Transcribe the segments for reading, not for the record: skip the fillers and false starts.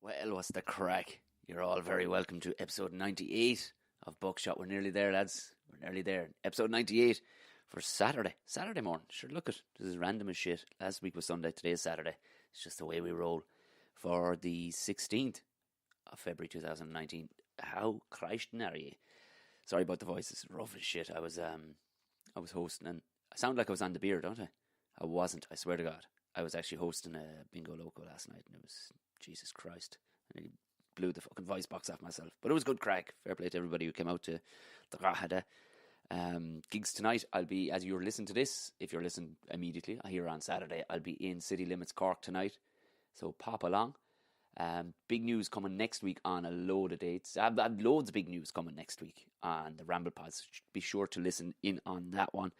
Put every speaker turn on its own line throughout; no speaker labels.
Well, what's the crack? You're all very welcome to episode 98 of Buckshot. We're nearly there, lads. We're nearly there. Episode 98 for Saturday morning. Sure, look it. This is random as shit. Last week was Sunday. Today is Saturday. It's just the way we roll. For the 16th of February 2019. How Christen are you? Sorry about the voice. It's rough as shit. I was hosting, and I sound like I was on the beer, don't I? I wasn't. I swear to God. I was actually hosting a bingo loco last night, and it was Jesus Christ. And I blew the fucking voice box off myself. But it was good crack. Fair play to everybody who came out to the Rahada. Gigs tonight. I'll be, as you're listening to this, if you're listening immediately, I hear on Saturday, I'll be in City Limits Cork tonight. So pop along. Big news coming next week on a load of dates. I've loads of big news coming next week on the Ramble Pods. Be sure to listen in on that one.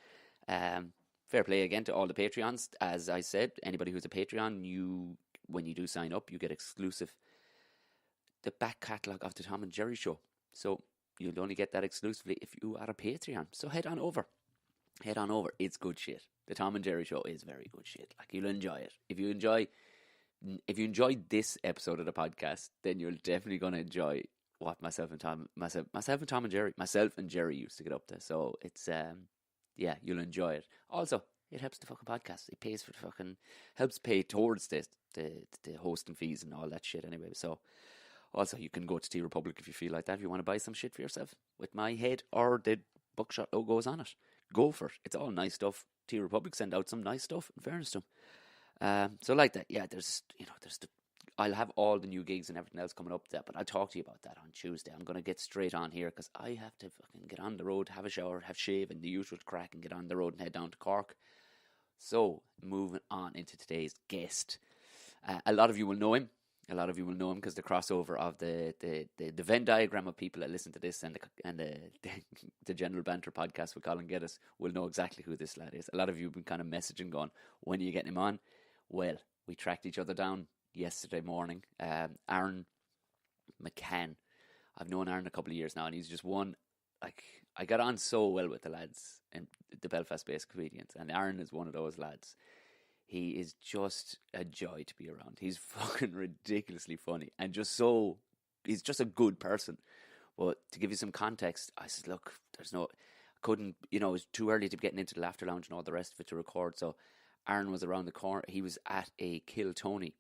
Fair play again to all the Patreons. As I said, anybody who's a Patreon, when you do sign up, you get the back catalogue of the Tom and Jerry show. So you'll only get that exclusively if you are a Patreon. So head on over. It's good shit. The Tom and Jerry show is very good shit. Like, you'll enjoy it. If you enjoyed this episode of the podcast, then you're definitely going to enjoy what myself and Tom and Jerry used to get up to. So it's you'll enjoy it. Also, it helps the fucking podcast. It pays for the fucking, helps pay towards the hosting fees and all that shit anyway. So also, you can go to T Republic if you feel like that. If you want to buy some shit for yourself with my head or the Buckshot logos on it, go for it. It's all nice stuff. T Republic send out some nice stuff, in fairness to them. So like that, yeah, I'll have all the new gigs and everything else coming up there, but I'll talk to you about that on Tuesday. I'm going to get straight on here because I have to fucking get on the road, have a shower, have shave and the usual crack and get on the road and head down to Cork. So, moving on into today's guest. A lot of you will know him. Because the crossover of the Venn diagram of people that listen to this and the General Banter podcast with Colin Geddes will know exactly who this lad is. A lot of you have been kind of messaging going, when are you getting him on? Well, we tracked each other down yesterday morning. Aaron McCann. I've known Aaron a couple of years now, and he's just one. Like, I got on so well with the lads and the Belfast-based comedians, and Aaron is one of those lads. He is just a joy to be around. He's fucking ridiculously funny and he's just a good person. But to give you some context, I said, look, it was too early to be getting into the Laughter Lounge and all the rest of it to record. So Aaron was around the corner. He was at a Kill Tony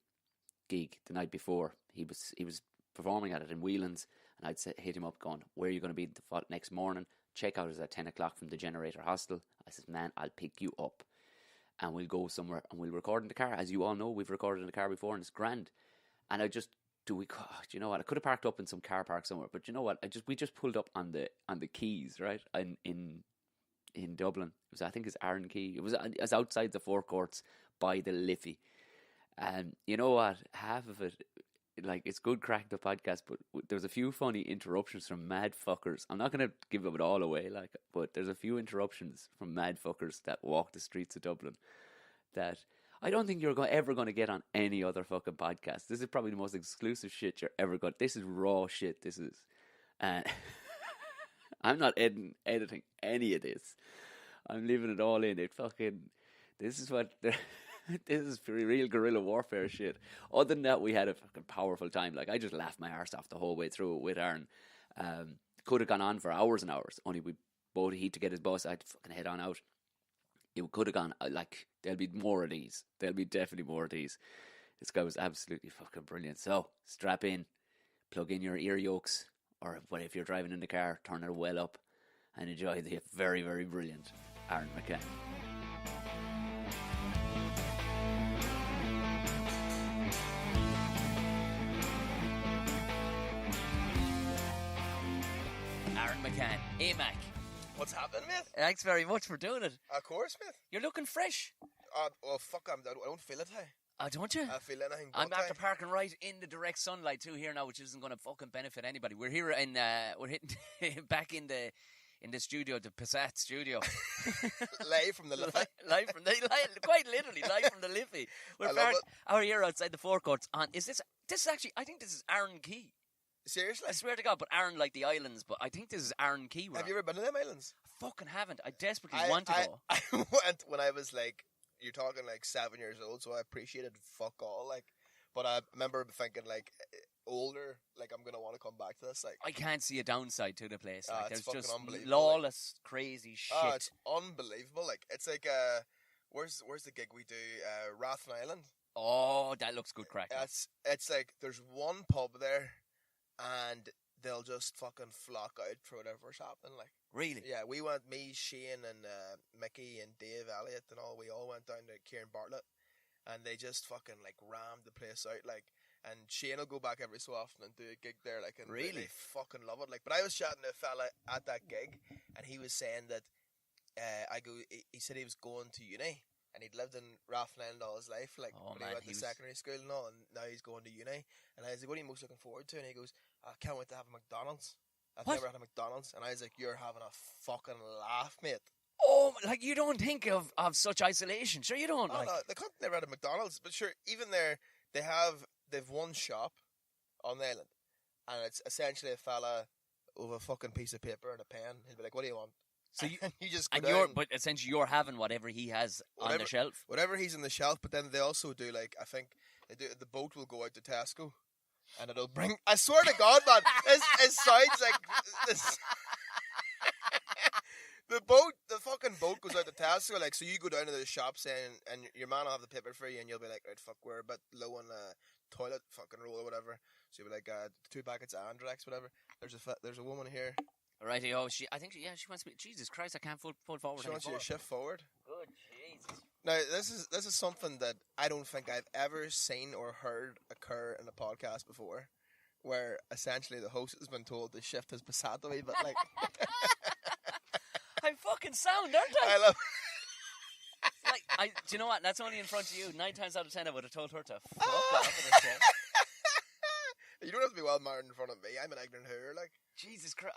gig the night before. He was performing at it in Whelan's, and I'd hit him up going, where are you going to be the next morning? Checkout is at 10 o'clock from the Generator Hostel. I said, man, I'll pick you up. And we'll go somewhere and we'll record in the car. As you all know, we've recorded in the car before and it's grand. And do you know what? I could have parked up in some car park somewhere, but you know what? We just pulled up on the quays, right? In Dublin. I think it's Aaron Quay. It was outside the forecourts by the Liffey. And you know what? Half of it, like, it's good crack, the podcast, but there's a few funny interruptions from mad fuckers. I'm not going to give them it all away, but there's a few interruptions from mad fuckers that walk the streets of Dublin that I don't think you're ever going to get on any other fucking podcast. This is probably the most exclusive shit you're ever going to. This is raw shit, this is. I'm not editing any of this. I'm leaving it all in. This is what... This is real guerrilla warfare shit. Other than that, we had a fucking powerful time. Like, I just laughed my arse off the whole way through it with Aaron. Could have gone on for hours and hours. Only he to get his bus. I had to fucking head on out. It could have gone, there'll be more of these. There'll be definitely more of these. This guy was absolutely fucking brilliant. So, strap in, plug in your ear yokes, or if you're driving in the car, turn it well up and enjoy the very, very brilliant Aaron McCann. Aaron McCann, AMAC.
What's happening, mate?
Thanks very much for doing it.
Of course, mate.
You're looking fresh.
Oh, fuck, I don't feel it, hey.
Oh, don't you?
I feel anything but
I'm after parking right in the direct sunlight too here now, which isn't going to fucking benefit anybody. We're here we're hitting back in the studio, the Passat studio.
Live from the Liffey.
Quite literally, live from the Liffey. We're out here outside the forecourts on, this is actually, I think this is Aaron Quay.
Seriously?
I swear to God, but Aaron like the islands, but I think this is Aaron Quay.
Have you ever been to them islands?
I fucking haven't. I desperately want to go.
I went when I was you're talking 7 years old, so I appreciated fuck all, But I remember thinking older, like I'm gonna want to come back to this. Like
I can't see a downside to the place. Like,
it's
there's
fucking
just
unbelievable,
lawless, crazy shit.
it's unbelievable. Like it's like where's the gig we do? Rathlin Island.
Oh, that looks good crack.
It's like there's one pub there, and they'll just fucking flock out for whatever's happening. Like
Really?
yeah, we went, me, Shane, and Mickey and Dave Elliott and all. We all went down to Kieran Bartlett, and they just fucking like rammed the place out. Like, and Shane will go back every so often and do a gig there. Like, and
Really?
they fucking love it. Like, but I was chatting to a fella at that gig, and he was saying that he said he was going to uni. And he'd lived in Rathline all his life, like,
Oh,
when
man,
he went to secondary school and all, and now he's going to uni. And I was like, what are you most looking forward to? And he goes, I can't wait to have a McDonald's. I've
What?
never had a McDonald's. And I was like, you're having a fucking laugh, mate.
Oh, like you don't think of such isolation. Sure you don't.
Oh,
like.
no, they couldn't never had a McDonald's. But sure, even there, they've one shop on the island. And it's essentially a fella with a fucking piece of paper and a pen. He'll be like, what do you want?
So you,
you just go
and
down,
but essentially you're having whatever he has on the shelf.
whatever he's on the shelf. But then they also do, like, I think they do, the boat will go out to Tesco, and it'll bring. I swear to God, man, it sounds like this. The fucking boat goes out to Tesco, like, so you go down to the shop saying, and your man will have the paper for you, and you'll be like, right, fuck, we're a bit low on toilet fucking roll or whatever. So you'll be like, 2 packets of Andrex, whatever. There's a woman here.
Righty, oh, she wants me. Jesus Christ, I can't pull forward.
She wants you to shift forward.
Good Jesus.
Now, this is something that I don't think I've ever seen or heard occur in a podcast before, where essentially the host has been told to shift his Passat away, but like,
I'm fucking sound, aren't I?
I love.
Like, do you know what? That's only in front of you. 9 times out of 10, I would have told her to fuck off.
You don't have to be well married in front of me. I'm an ignorant hooer, like.
Jesus Christ,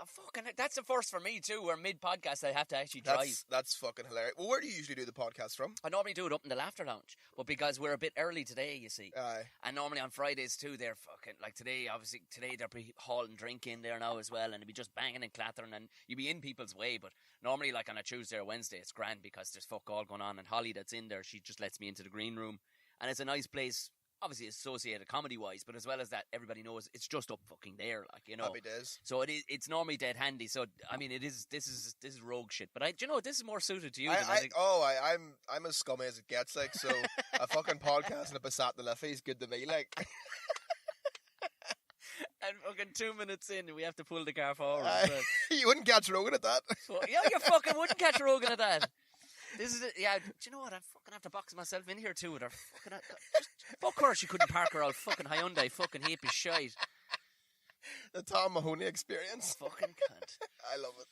that's the first for me too, where mid-podcast I have to actually drive.
That's fucking hilarious. Well, where do you usually do the podcast from?
I normally do it up in the Laughter Lounge, but because we're a bit early today, you see.
Aye.
And normally on Fridays too, they're fucking, like today they're hauling drink in there now as well, and it'll be just banging and clattering, and you'll be in people's way, but normally like on a Tuesday or Wednesday, it's grand because there's fuck all going on, and Holly that's in there, she just lets me into the green room, and it's a nice place. Obviously associated comedy-wise, but as well as that, everybody knows it's just up fucking there, like, you know.
Happy days.
So it's normally dead handy. So I mean, this is rogue shit. But this is more suited to you.
I'm as scummy as it gets, like. So a fucking podcast and a Passat the Liffey is good to me, like.
And fucking 2 minutes in, we have to pull the car forward.
You wouldn't catch Rogan at that.
So, yeah, you fucking wouldn't catch Rogan at that. This is it. Yeah, do you know what? I fucking have to box myself in here too with her. Fuck her. She couldn't park her old fucking Hyundai. Fucking heap of shite.
The Tom Mahoney experience.
Fucking cunt.
I love it.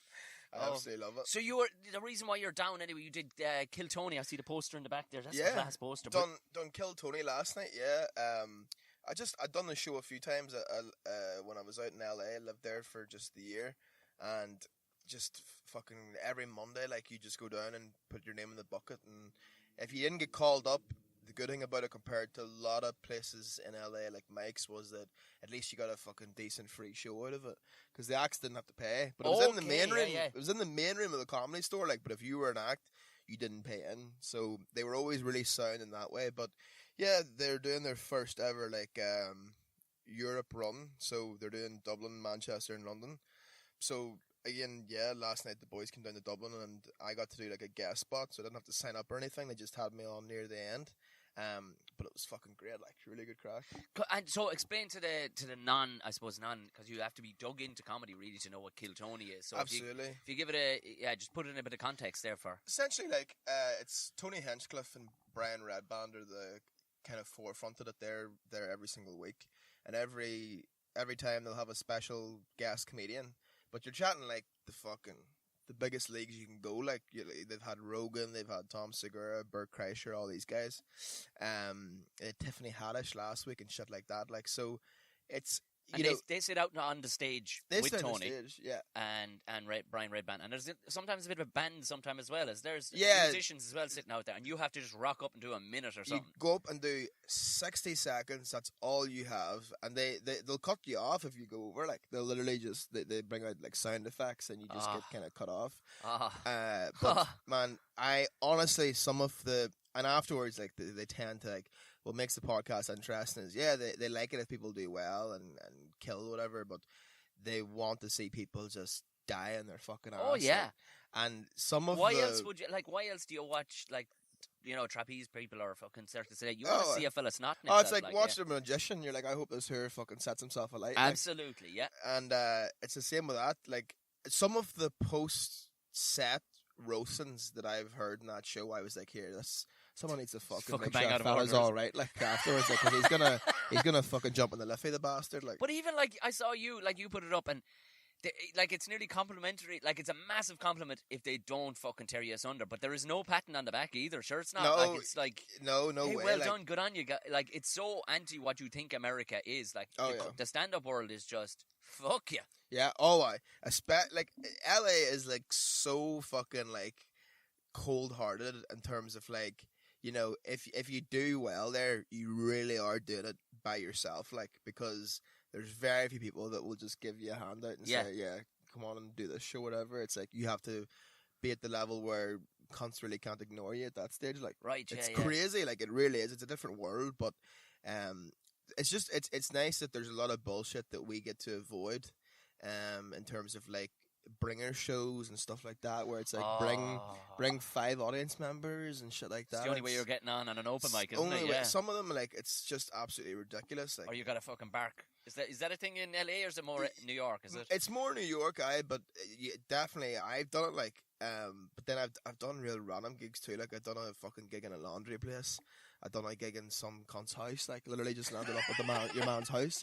I absolutely love it.
So the reason why you're down anyway, you did Kill Tony. I see the poster in the back there. That's the last poster.
Done Kill Tony last night, yeah. I'd done the show a few times when I was out in LA. I lived there for just the year. And just fucking every Monday, like, you just go down and put your name in the bucket, and if you didn't get called up, the good thing about it compared to a lot of places in LA like Mike's was that at least you got a fucking decent free show out of it, because the acts didn't have to pay, but it was in the main room. It was in the main room of the Comedy Store, like, but if you were an act, you didn't pay in, so they were always really sound in that way. But yeah, they're doing their first ever like Europe run, so they're doing Dublin, Manchester and London. So again, yeah, last night the boys came down to Dublin and I got to do like a guest spot, so I didn't have to sign up or anything. They just had me on near the end. But it was fucking great, like, really good crack.
And so explain to the because you have to be dug into comedy really to know what Kill Tony is. So
absolutely.
If you give it just put it in a bit of context there for.
Essentially, like, it's Tony Hinchcliffe and Brian Redband are the kind of forefront of it. They're there every single week, and every time they'll have a special guest comedian. But you're chatting like the biggest leagues you can go. Like, they've had Rogan, they've had Tom Segura, Bert Kreischer, all these guys. Tiffany Haddish last week and shit like that. Like, so it's
they sit out on the stage with Tony,
yeah,
and Brian Redband, and there's sometimes a bit of a band sometimes as well, as there's musicians as well sitting out there, and you have to just rock up and do a minute or something.
You go up and do 60 seconds. That's all you have, and they'll cut you off if you go over. Like, they'll literally just they bring out like sound effects, and you just get kind of cut off. But man, I honestly and afterwards, like, they tend to, like, what makes the podcast interesting is, yeah, they like it if people do well and kill whatever, but they want to see people just die in their fucking ass.
Oh yeah.
Like, and some of
why else do you watch, like, you know, trapeze people or fucking circus? You want to see a fella snotting himself.
Oh, it's like watching a magician. You're like, I hope this here fucking sets himself alight.
Absolutely,
like. Yeah. And it's the same with that. Like, some of the post-set roastings that I've heard in that show, I was like, here, someone needs to fucking make sure that fella's all right. Like, afterwards, like, 'cause he's gonna fucking jump in the Liffey, the bastard. Like,
but even like I saw you, like, you put it up and. Like, it's nearly complimentary. Like, it's a massive compliment if they don't fucking tear you asunder. But there is no patting on the back either. Sure, it's not.
No,
like, it's like,
no
hey,
way.
well
like,
done, good on you. Like, it's so anti what you think America is. Like, the stand-up world is just fuck you.
Yeah. Like, LA is like so fucking like cold-hearted in terms of, like, you know, if you do well there, you really are doing it by yourself. Like, because there's very few people that will just give you a handout and say, yeah, come on and do this show, whatever. It's like you have to be at the level where cunts really can't ignore you at that stage. Like,
right,
it's crazy. Like, it really is. It's a different world, but it's just it's nice that there's a lot of bullshit that we get to avoid, in terms of like bringer shows and stuff like that, where it's like bring 5 audience members and shit like that.
It's the only way you're getting on an open mic, isn't it?
Yeah. Some of them, like, it's just absolutely ridiculous. Like,
or you got to fucking bark. Is that a thing in LA, or is it more New York? Is it?
It's more New York, but definitely I've done it, like, but then I've done real random gigs too. Like, I've done a fucking gig in a laundry place. I've done a gig in some cunt's house. Like, literally just landed up at your man's house.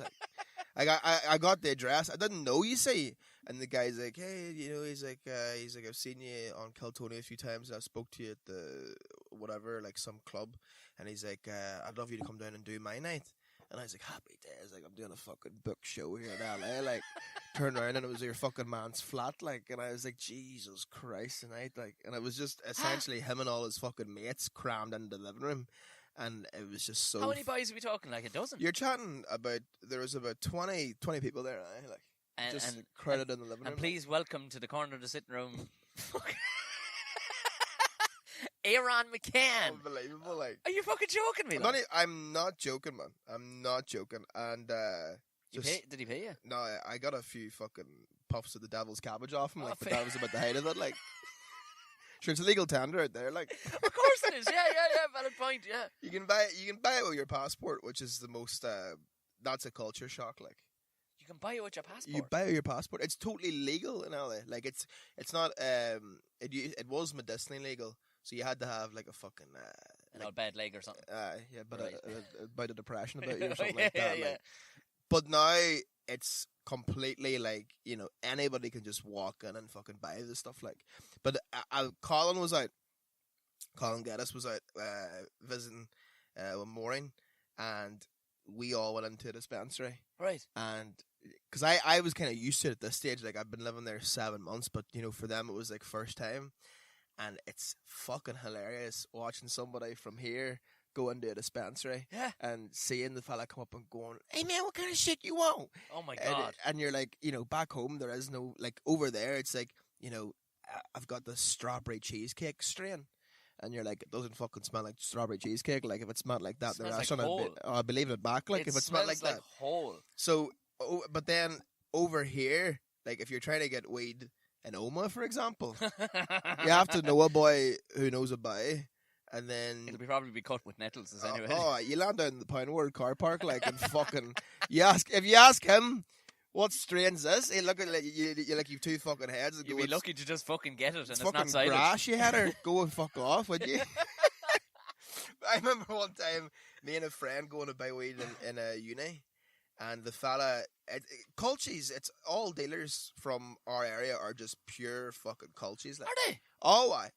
Like, I got the address. I didn't know, you see. And the guy's like, hey, you know, he's like, I've seen you on Kill Tony a few times. I spoke to you at the whatever, like, some club. And he's like, I'd love you to come down and do my night. And I was like, happy days. Like, I'm doing a fucking book show here in LA. Like, turned around and it was your fucking man's flat. Like, and I was like, Jesus Christ tonight. Like, and it was just essentially him and all his fucking mates crammed into the living room. And it was just so...
How many boys are we talking? Like, a dozen?
You're chatting about... There was about 20 people there, like, and crowded in the living room.
And please welcome to the corner of the sitting room... Aaron McCann.
Unbelievable, like...
Are you fucking joking me? Like?
I'm not joking, man. I'm not joking. And,
did he pay you?
No, I got a few fucking puffs of the devil's cabbage off him, like, but that was about the height of it, like... Sure, it's a legal tender out there, like.
Of course it is. Yeah. Valid point. Yeah.
You can buy it with your passport, which is the most. That's a culture shock, like.
You can buy it with your passport.
You buy it with your passport. It's totally legal in LA. Like, it's not. It was medicinally legal, so you had to have like a fucking
an old bad leg or something.
Yeah, but
right.
about a depression about you or something like that. Like. But now it's completely like, you know, anybody can just walk in and fucking buy this stuff. Like, but Colin was out. Colin Geddes was out visiting with Maureen, and we all went into a dispensary.
Right.
And because I was kind of used to it at this stage. Like, I've been living there 7 months, but you know, for them it was like first time, and it's fucking hilarious watching somebody from here go into a dispensary and seeing the fella come up and going, hey man, what kind of shit you want?
Oh my God.
And you're like, you know, back home there is no, like, over there it's like, you know, I've got the strawberry cheesecake strain. And you're like, it doesn't fucking smell like strawberry cheesecake. Like, if it smelled like that in the restaurant, I'd be leaving it back. Like, if it smelled like that.
Whole.
So, but then over here, like, if you're trying to get weed in Oma, for example, you have to know a boy who knows a boy. And then
it'll probably be cut with nettles anyway.
Oh, you land down in the Pound World car park, like, and fucking if you ask him what strain's this, he'll look at you like you've 2 fucking heads. And
you'd be lucky to just fucking get it, and it's
fucking
not silage.
Grass, you had her go and fuck off, would you? I remember one time me and a friend going to buy weed in a uni, and the fella, culchies, it's all dealers from our area are just pure fucking culchies. Like,
are they?
Oh, why?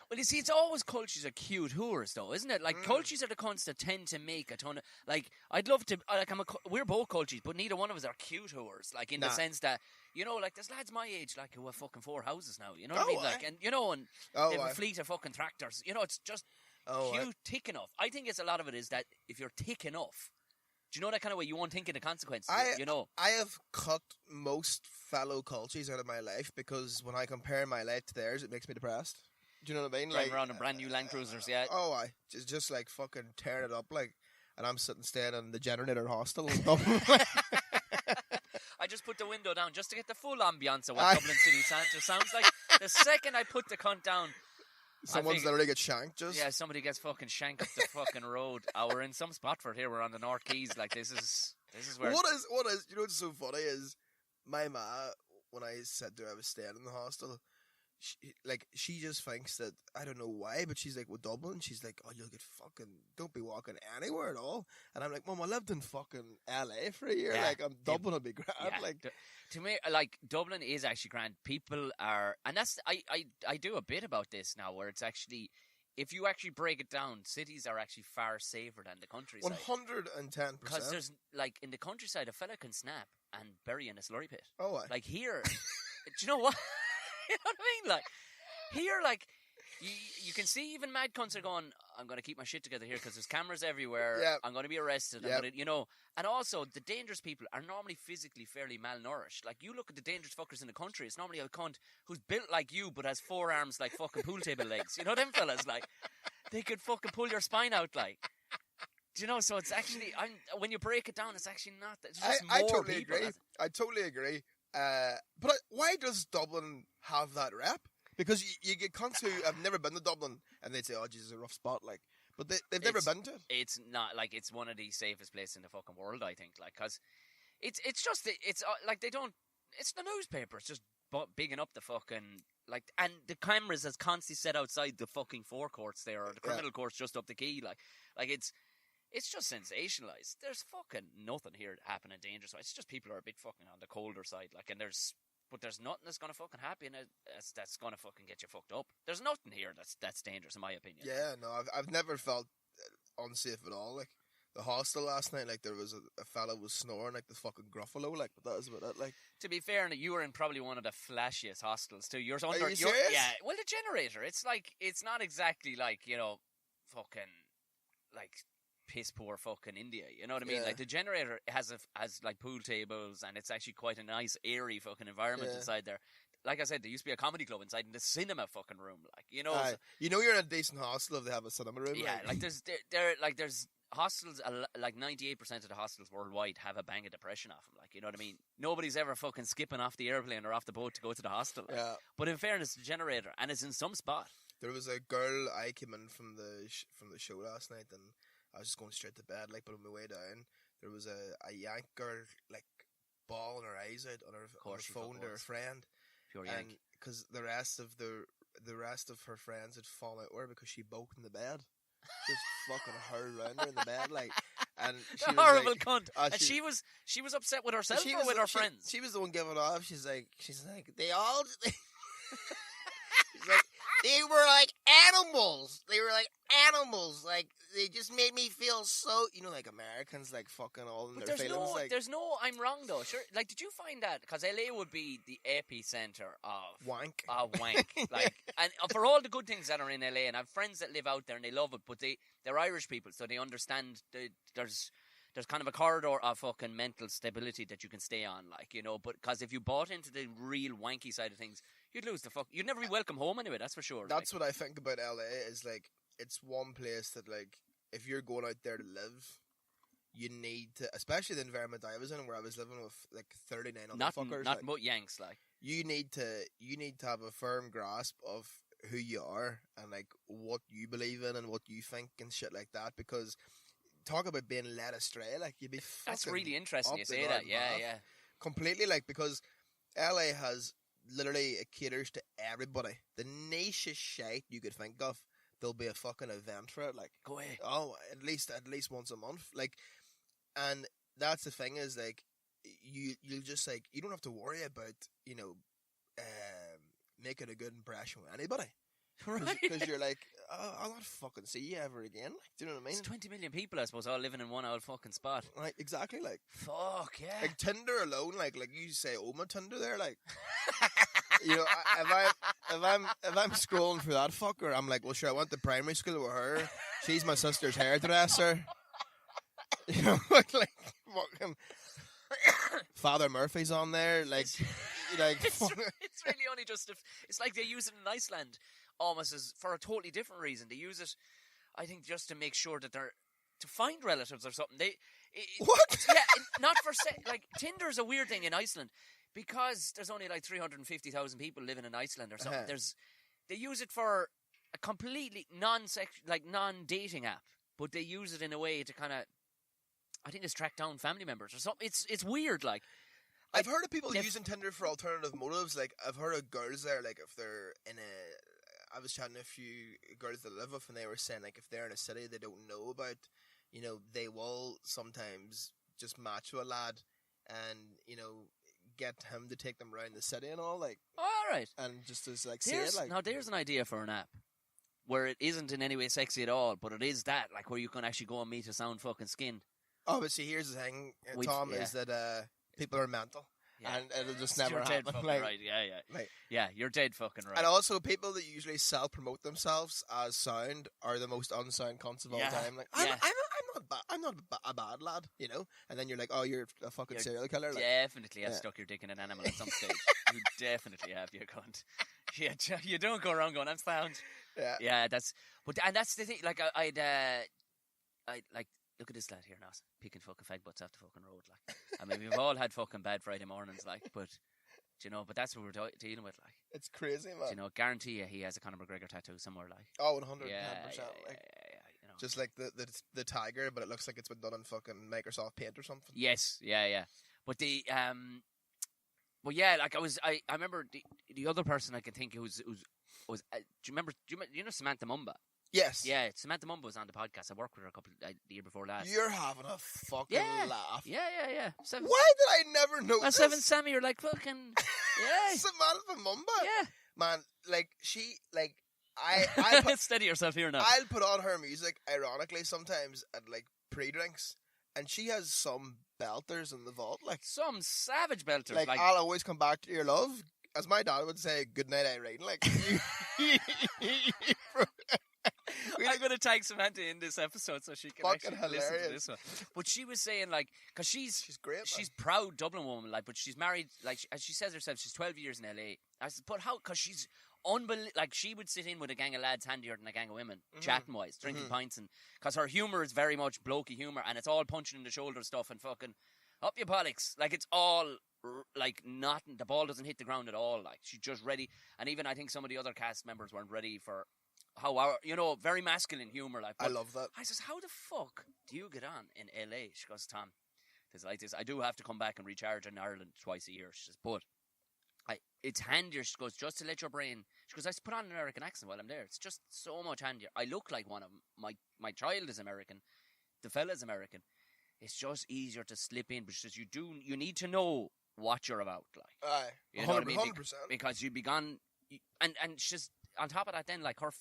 Well, you see, it's always cultures are cute whores, though, isn't it? Like, cultures are the cunts that tend to make a ton of... Like, I'd love to... Like, we're both cultures, but neither one of us are cute whores. Like, in the sense that, you know, like, there's lads my age, like, who have fucking 4 houses now. You know what I mean? Like, and, you know, and they have a fleet of fucking tractors. You know, it's just cute, thick enough. I think it's a lot of it is that if you're thick enough... Do you know that kind of way? You won't think of the consequences, you know?
I have cut most fellow cultures out of my life because when I compare my life to theirs, it makes me depressed. Do you know what I mean?
Driving
Like
around in brand new Land Cruisers, yeah.
Oh, I just like fucking tearing it up, like, and I'm sitting staying in the generator hostel and stuff.
I just put the window down just to get the full ambiance of what Dublin City Centre sounds like. The second I put the cunt down,
someone's literally get shanked. Just
somebody gets fucking shanked up the fucking road. We're in some spot for it here. We're on the North Keys. Like this is where.
What is? You know what's so funny is my ma, when I said to her I was staying in the hostel, she just thinks that, I don't know why, but she's like, well, Dublin, she's like, oh, you'll get fucking, don't be walking anywhere at all. And I'm like, Mum, I lived in fucking LA for a year.
Yeah.
Like, Dublin will be grand.
Yeah.
Like,
to me, like, Dublin is actually grand. People are, and that's, I do a bit about this now, where it's actually, if you actually break it down, cities are actually far safer than the countryside.
110%.
Because there's, like, in the countryside, a fella can snap and bury in a slurry pit.
Oh,
like here, do you know what? You know what I mean? Like, here, like, you can see even mad cunts are going, I'm going to keep my shit together here because there's cameras everywhere.
Yep.
I'm going to be arrested.
Yep.
I'm gonna, you know. And also, the dangerous people are normally physically fairly malnourished. Like, you look at the dangerous fuckers in the country, it's normally a cunt who's built like you but has forearms like fucking pool table legs. You know them fellas? Like, they could fucking pull your spine out, like. Do you know? So it's actually, when you break it down, it's actually not. It's just
I
more
totally
people.
agree. I totally agree. But why does Dublin have that rep? Because you get cunts who have never been to Dublin and they'd say, oh, Jesus, a rough spot. Like, but they've never been to it.
It's not, like, it's one of the safest places in the fucking world, I think. Like, because it's just, it's like, they don't, it's the newspaper. It's just bigging up the fucking, like, and the cameras is constantly set outside the fucking forecourts there, or the criminal courts just up the quay. Like it's just sensationalized. There's fucking nothing here happening dangerous. It's just people are a bit fucking on the colder side. Like, and there's nothing that's gonna fucking happen that's gonna fucking get you fucked up. There's nothing here that's dangerous, in my opinion.
Yeah, no, I've never felt unsafe at all. Like, the hostel last night, like, there was a fella was snoring like the fucking Gruffalo, like, but that was about it. Like,
to be fair, you were in probably one of the flashiest hostels too. You're
Are you serious?
Yeah. Well, the generator. It's like, it's not exactly like, you know, fucking like piss poor fucking India. You know what I mean?
Yeah.
Like, the generator has like pool tables, and it's actually quite a nice, airy fucking environment inside there. Like I said, there used to be a comedy club inside in the cinema fucking room. Like, you know,
you know, you're in a decent hostel if they have a cinema room.
yeah. Like there's hostels, like 98% of the hostels worldwide have a bang of depression off them. Like, you know what I mean? Nobody's ever fucking skipping off the airplane or off the boat to go to the hostel. Like.
Yeah.
But in fairness, the generator, and it's in some spot.
There was a girl, I came in from the show last night, and I was just going straight to bed, like, but on my way down, there was a Yank girl, like, bawling her eyes out on her phone to her friend.
Pure Yank.
Because the rest of her friends had fallen out with her because she boked in the bed. Just fucking her around her in the bed, like, and she
the
was
horrible
like,
cunt. And she was upset with herself or with her friends.
She was the one giving off. She's like, they all. She's like, they were like animals. They were like animals. Like, they just made me feel so, you know, like Americans, like, fucking all in their feelings.
There's no, I'm wrong though. Sure, like, did you find that? Because LA would be the epicenter of
wank.
Wank. Like, and for all the good things that are in LA, and I have friends that live out there and they love it, but they're Irish people, so they understand there's kind of a corridor of fucking mental stability that you can stay on, like, you know. But because if you bought into the real wanky side of things, you'd lose the fuck. You'd never be welcome home anyway. That's for sure.
That's what I think about LA. Is like, it's one place that, like, if you're going out there to live, you need to, especially the environment I was in, where I was living with like 39 other fuckers.
Not like, Yanks, like.
You need to have a firm grasp of who you are and, like, what you believe in and what you think and shit like that, because talk about being led astray, like, you'd be fucking.
That's really interesting you say that. Yeah.
Completely, like, because LA has literally, it caters to everybody. The nichest shite you could think of, there'll be a fucking event for it. Like,
go away.
Oh, at least once a month. Like, and that's the thing is, like, you'll just, like, you don't have to worry about, you know, making a good impression with anybody.
Right.
Because you're like, oh, I'll not fucking see you ever again. Like, do you know what I mean?
It's 20 million people, I suppose, all living in one old fucking spot.
Like, exactly, like.
Fuck, yeah.
Like, Tinder alone, like you say, oh, my Tinder there, like. You know, if I'm scrolling through that fucker, I'm like, well, sure, I went to primary school with her. She's my sister's hairdresser. You know, like fucking Father Murphy's on there, like.
It's really only just it's like they use it in Iceland. almost as for a totally different reason. They use it, I think, just to make sure that they're to find relatives or something.
What?
Yeah, not for like Tinder's a weird thing in Iceland because there's only like 350,000 people living in Iceland or something. They use it for a completely non-dating app, but they use it in a way to kind of, I think, it's track down family members or something. It's weird, like.
I've heard of people using Tinder for alternative motives. Like, I've heard of girls there, like, if they're in I was chatting to a few girls that I live with, and they were saying, like, if they're in a city they don't know about, you know, they will sometimes just match with a lad and, you know, get him to take them around the city and all, like.
All right.
And just as, like, say it, like.
Now, there's an idea for an app where it isn't in any way sexy at all, but it is that, like, where you can actually go and meet a sound fucking skin.
Oh, but see, here's the thing, Tom, is that people are mental. Yeah. And it'll just never happen.
Dead fucking
like,
right, yeah.
Like,
yeah, you're dead fucking right.
And also, people that usually self-promote themselves as sound are the most unsound cunts of all time. Like, I'm not a bad lad, you know? And then you're like, oh, you're a fucking serial killer. Like,
definitely have stuck your dick in an animal at some stage. You definitely have, you cunt. Yeah, you don't go around going, I'm sound. Yeah, that's the thing. Like, I'd like, look at this lad here now, picking fucking fag butts off the fucking road, like. I mean, we've all had fucking bad Friday mornings, like, but, you know, but that's what we're dealing with, like.
It's crazy, man.
You know, guarantee you he has a Conor McGregor tattoo somewhere, like.
Oh, 100%.
Yeah,
you know. Just like the tiger, but it looks like it's been done in fucking Microsoft Paint or something.
Yes, yeah. But the, but yeah, like, I remember the other person I can think who was, do you know Samantha Mumba?
Yes.
Yeah, Samantha Mumba was on the podcast. I worked with her the year before last.
You're having a fucking laugh.
Yeah.
Why did I never know this?
Seven Sammy, you're like fucking... Yeah.
Samantha Mumba?
Yeah.
Man, like, she, like, I
steady yourself here now.
I'll put on her music, ironically, sometimes at, like, pre-drinks, and she has some belters in the vault, like...
Some savage belters.
Like, I'll always come back to your love. As my dad would say, good night, Irene. Like,
I'm going to tag Samantha in this episode so she can actually
hilarious.
Listen to this one. But she was saying, like, because she's
great,
she's proud Dublin woman, like, but she's married, like, as she says herself, she's 12 years in LA. I said, but how? Because she's unbelievable. Like, she would sit in with a gang of lads handier than a gang of women, chatting wise, drinking pints, and because her humour is very much blokey humour, and it's all punching in the shoulder stuff and fucking up your bollocks. Like, it's all like nothing. The ball doesn't hit the ground at all. Like, she's just ready. And even I think some of the other cast members weren't ready for how our, you know, very masculine humour. Like,
I love that.
I says, how the fuck do you get on in LA? She goes, Tom, there's like this. I do have to come back and recharge in Ireland twice a year. She says, but it's handier. She goes, just to let your brain. She goes, I put on an American accent while I'm there. It's just so much handier. I look like one of them. My child is American. The fella's American. It's just easier to slip in because you need to know what you're about, like.
Aye,
you know 100%. What I mean?
100%.
Because you'd be gone, and she's on top of that. Then, like, her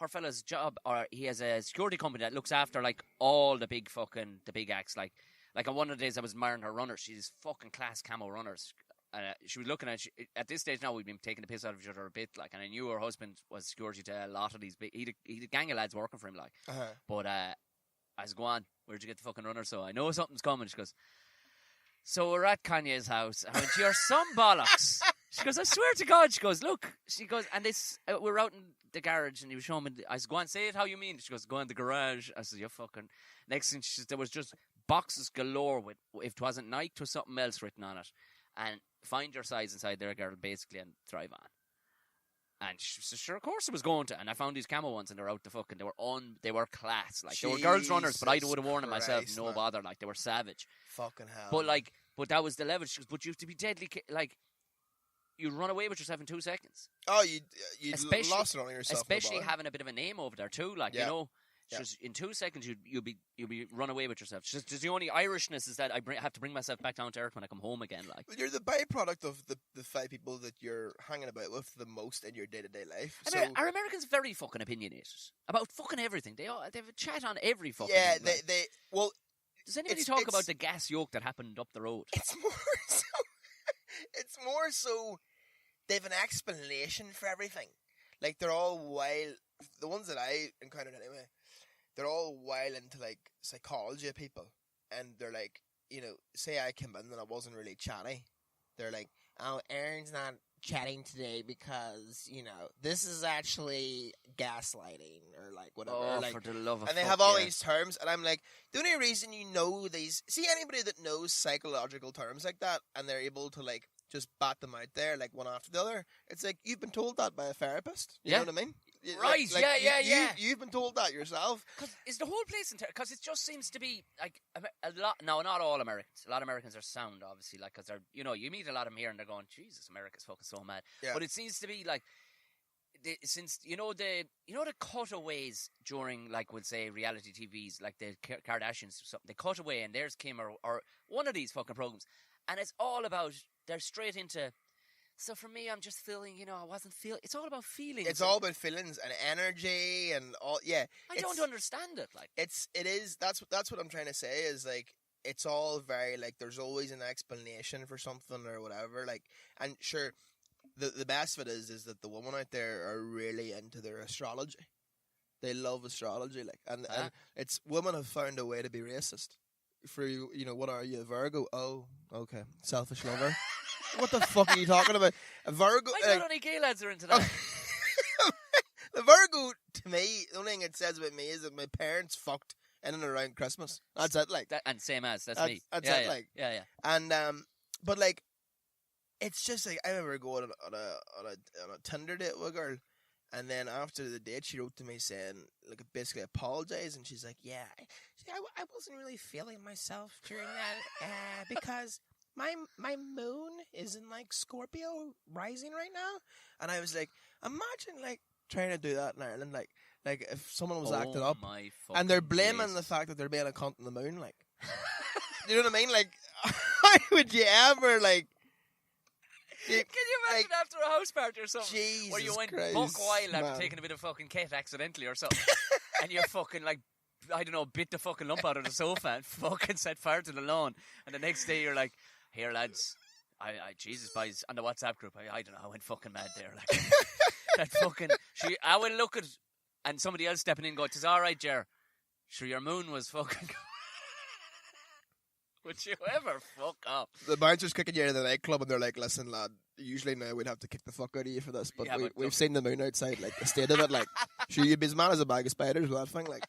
fella's job, or he has a security company that looks after like all the big acts. Like on one of the days I was admiring her runners. She's fucking class camo runners. She was looking at this stage now. We've been taking the piss out of each other a bit, like, and I knew her husband was security to a lot of these big. He'd a gang of lads working for him, like. But I was going, where'd you get the fucking runner? So I know something's coming. She goes, so we're at Kanye's house. I went, you're some bollocks. She goes, I swear to God. She goes, look. She goes, and this we're out in the garage, and he was showing me. I was going, say it how you mean. She goes, go in the garage. I said, you're fucking. Next thing, she says, there was just boxes galore with, if it wasn't Nike, it was something else written on it. And find your size inside there, girl, basically, and thrive on. And she said, sure, of course it was going to. And I found these camo ones, and they were out the fucking. They were class. Like, they were girls runners, but I would have worn them myself, no bother. Like, they were savage.
Fucking hell.
But that was the level. She goes, but you have to be deadly, like, you'd run away with yourself in 2 seconds.
Oh, you lost it on yourself.
Especially having a bit of a name over there too, like, you know. Just in 2 seconds, you'll be run away with yourself. Just the only Irishness is that I have to bring myself back down to earth when I come home again. Like,
you're the byproduct of the 5 people that you're hanging about with the most in your day-to-day life.
I mean, are Americans very fucking opinionated about fucking everything? They have a chat on every fucking thing.
Yeah, they well.
Does anybody talk about the gas yoke that happened up the road?
It's more so they've an explanation for everything. Like, they're all wild. The ones that I encountered anyway, they're all wild into, like, psychology of people. And they're like, you know, say I came in and I wasn't really chatty. they're like, oh, Aaron's not chatting today because, you know, this is actually gaslighting or like whatever.
Oh,
like,
for the love of
and they
fuck,
have all
yeah.
these terms, and I'm like, the only reason you know these... See, anybody that knows psychological terms like that, and they're able to, like, just bat them out there, like, one after the other, it's like, you've been told that by a therapist. You know what I mean?
Right, yeah.
You've been told that yourself.
Because is the whole place because it just seems to be like a lot. No, not all Americans. A lot of Americans are sound, obviously, like because they're you meet a lot of them here and they're going, Jesus, America's fucking so mad.
Yeah.
But it seems to be like since the cutaways during like we'll say reality TVs like the Kardashians or something, they cut away and there's Kim or one of these fucking programs, and it's all about they're straight into. So for me, I'm just feeling, I wasn't feeling. It's all about feelings.
It's all about feelings and energy and all. Yeah,
I don't understand it. Like
it is. That's what I'm trying to say. Is like it's all very like. There's always an explanation for something or whatever. Like, and sure, the best of it is that the women out there are really into their astrology. They love astrology, like, and it's women have found a way to be racist. For you, what are you, a Virgo? Oh, okay, selfish lover. What the fuck are you talking about? A Virgo?
I thought only gay lads are into that.
The Virgo, to me, the only thing it says about me is that my parents fucked in and around Christmas. That's it, like.
And same as, that's me.
That's
yeah,
it,
yeah.
like.
Yeah.
And, but, like, it's just, like, I remember going on a Tinder date with a girl, and then after the date, she wrote to me saying, like, basically apologise, and she's like, yeah, I wasn't really feeling myself during that, because... My moon is in, like, Scorpio rising right now. And I was like, imagine, like, trying to do that in Ireland. Like if someone was acting up. And they're blaming the fact that they're being a cunt on the moon. Like, you know what I mean? Like, how would you ever, like...
Can you imagine after a house party or something?
Jesus
where you went
Christ,
buck wild after
man.
taking a bit of fucking Kate accidentally or something. And you fucking, like, I don't know, bit the fucking lump out of the sofa and fucking set fire to the lawn. And the next day you're like... Here, lads, Jesus, boys, on the WhatsApp group, I don't know, I went fucking mad there. Like, that fucking, I will look at, and somebody else stepping in and go, it's all right, Jer. Sure, your moon was fucking, would you ever fuck up?
The bouncer's kicking you out of the nightclub and they're like, listen, lad, usually now we'd have to kick the fuck out of you for this, but we've seen the moon outside, like, the state of it, like, sure, you'd be as mad as a bag of spiders with that thing, like,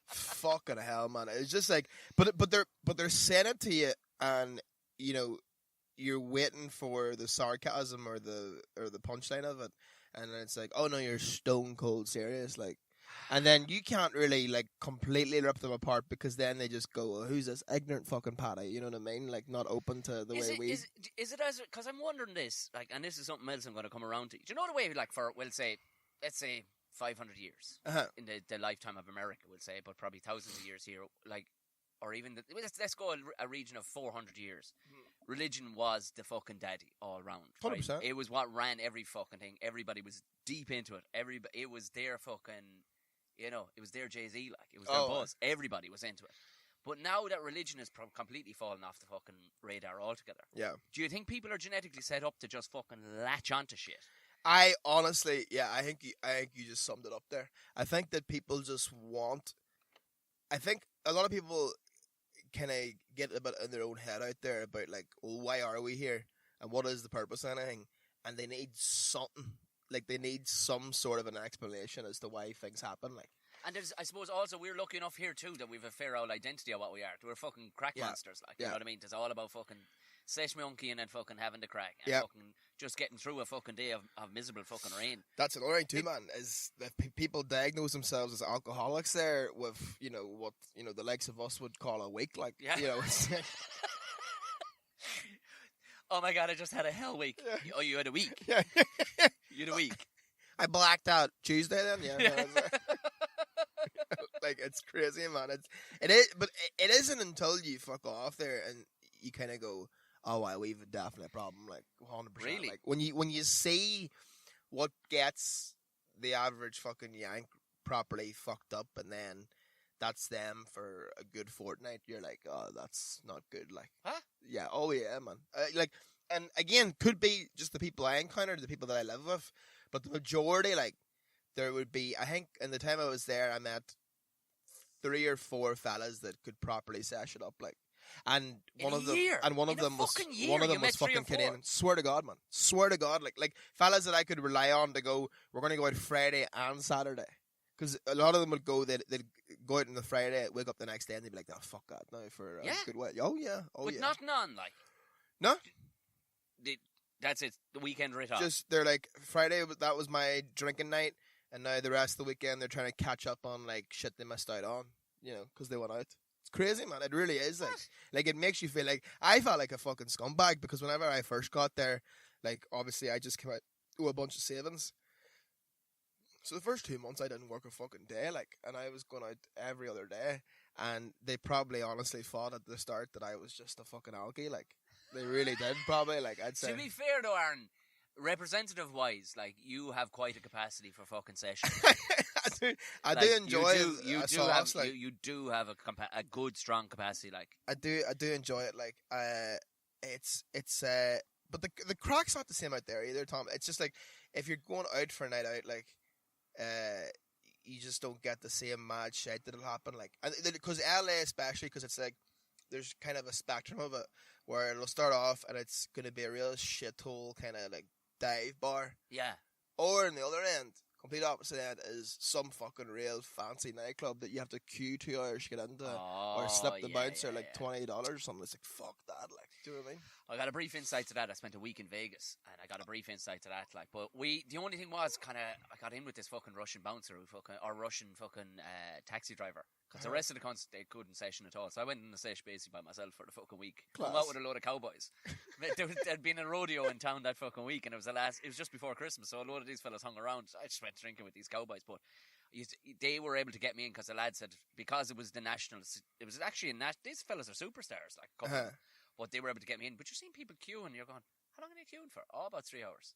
fucking hell, man. It's just like, but they're saying it to you, and you're waiting for the sarcasm or the punchline of it, and then it's like, oh no, you're stone cold serious, like, and then you can't really like completely rip them apart because then they just go, well, who's this ignorant fucking patty? You know what I mean? Like, not open to the way we. Is
it as because I'm wondering this, like, and this is something else I'm going to come around to. Do you know the way, like, for let's say 500 years in the lifetime of America, we'll say, but probably thousands of years here, like. Or even, let's go a region of 400 years. Religion was the fucking daddy all round. Right?
100%.
It was what ran every fucking thing. Everybody was deep into it. It was their fucking, it was their Jay-Z, like. It was their buzz. Everybody was into it. But now that religion has completely fallen off the fucking radar altogether.
Yeah.
Do you think people are genetically set up to just fucking latch onto shit?
I honestly, I think you just summed it up there. I think that people just want... I think a lot of people... kind of get a bit in their own head out there about, like, well, why are we here? And what is the purpose of anything? And they need something. Like, they need some sort of an explanation as to why things happen, like.
And there's, I suppose, also, we're lucky enough here, too, that we've a fair old identity of what we are. We're fucking crack monsters, like, you know what I mean? It's all about fucking sesh monkey and then fucking having the crack. And fucking just getting through a fucking day of miserable fucking rain. That's
another thing too, man, is that people diagnose themselves as alcoholics there with, what, the likes of us would call a week, like,
Oh my God, I just had a hell week. Yeah. Oh, you had a week?
Yeah.
You had a week.
I blacked out Tuesday then, yeah. Like, it's crazy, man. It is, but it isn't until you fuck off there and you kind of go, oh, well, we've a definite problem, like 100%.
Really?
Like when you see what gets the average fucking yank properly fucked up, and then that's them for a good fortnight, you're like, oh, that's not good. Like,
huh?
Yeah. Oh yeah, man. And again, could be just the people I encountered, the people that I live with, but the majority, like, there would be. I think in the time I was there, I met 3 or 4 fellas that could properly sesh it up, like. And one
In
of
a
them,
year?
and one of
In a
them was
fucking year,
one of
you
them
met
was
3 or
fucking
4?
Canadian. Swear to God, man. Swear to God, like fellas that I could rely on to go. We're going to go out Friday and Saturday. Because a lot of them would go. They'd go out on the Friday, wake up the next day, and they'd be like, "Oh fuck that now for a
Yeah.
good while." Oh yeah,
But not none, like.
No.
That's it. The weekend right off.
Just they're like Friday. That was my drinking night, and now the rest of the weekend they're trying to catch up on like shit they missed out on. Because they went out. It's crazy, man. It really is. Like it makes you feel like I felt like a fucking scumbag because whenever I first got there, like obviously I just came out with a bunch of savings. So the first 2 months I didn't work a fucking day, like, and I was going out every other day, and they probably honestly thought at the start that I was just a fucking alkie, like, they really did probably, like, I'd say.
To be fair though, Aaron, representative wise, like, you have quite a capacity for fucking sessions.
I do enjoy
you do have a good strong capacity, like.
I do enjoy it, like, but the crack's not the same out there either, Tom. It's just like if you're going out for a night out, like, you just don't get the same mad shit that'll happen, like, because LA especially, because it's like there's kind of a spectrum of it where it'll start off and it's gonna be a real shithole kind of like dive bar,
Yeah.
or in the other end, complete opposite end, is some fucking real fancy nightclub that you have to queue 2 hours to get into, or slip the bouncer like $20 or something. It's like, fuck that, like, do you know what I mean?
I got a brief insight to that. I spent a week in Vegas, and I got a brief insight to that. Like, but the only thing was, I got in with this fucking Russian bouncer, or Russian fucking taxi driver, because the rest of the cons they couldn't session at all. So I went in the sesh basically by myself for the fucking week. Come out with a load of cowboys. There'd been a rodeo in town that fucking week, and it was just before Christmas, so a load of these fellas hung around. I just went drinking with these cowboys, but they were able to get me in because the lad said because it was the national. It was actually these fellas are superstars, like. But they were able to get me in. But you're seeing people queuing, and you're going, how long are they queuing for? Oh, about 3 hours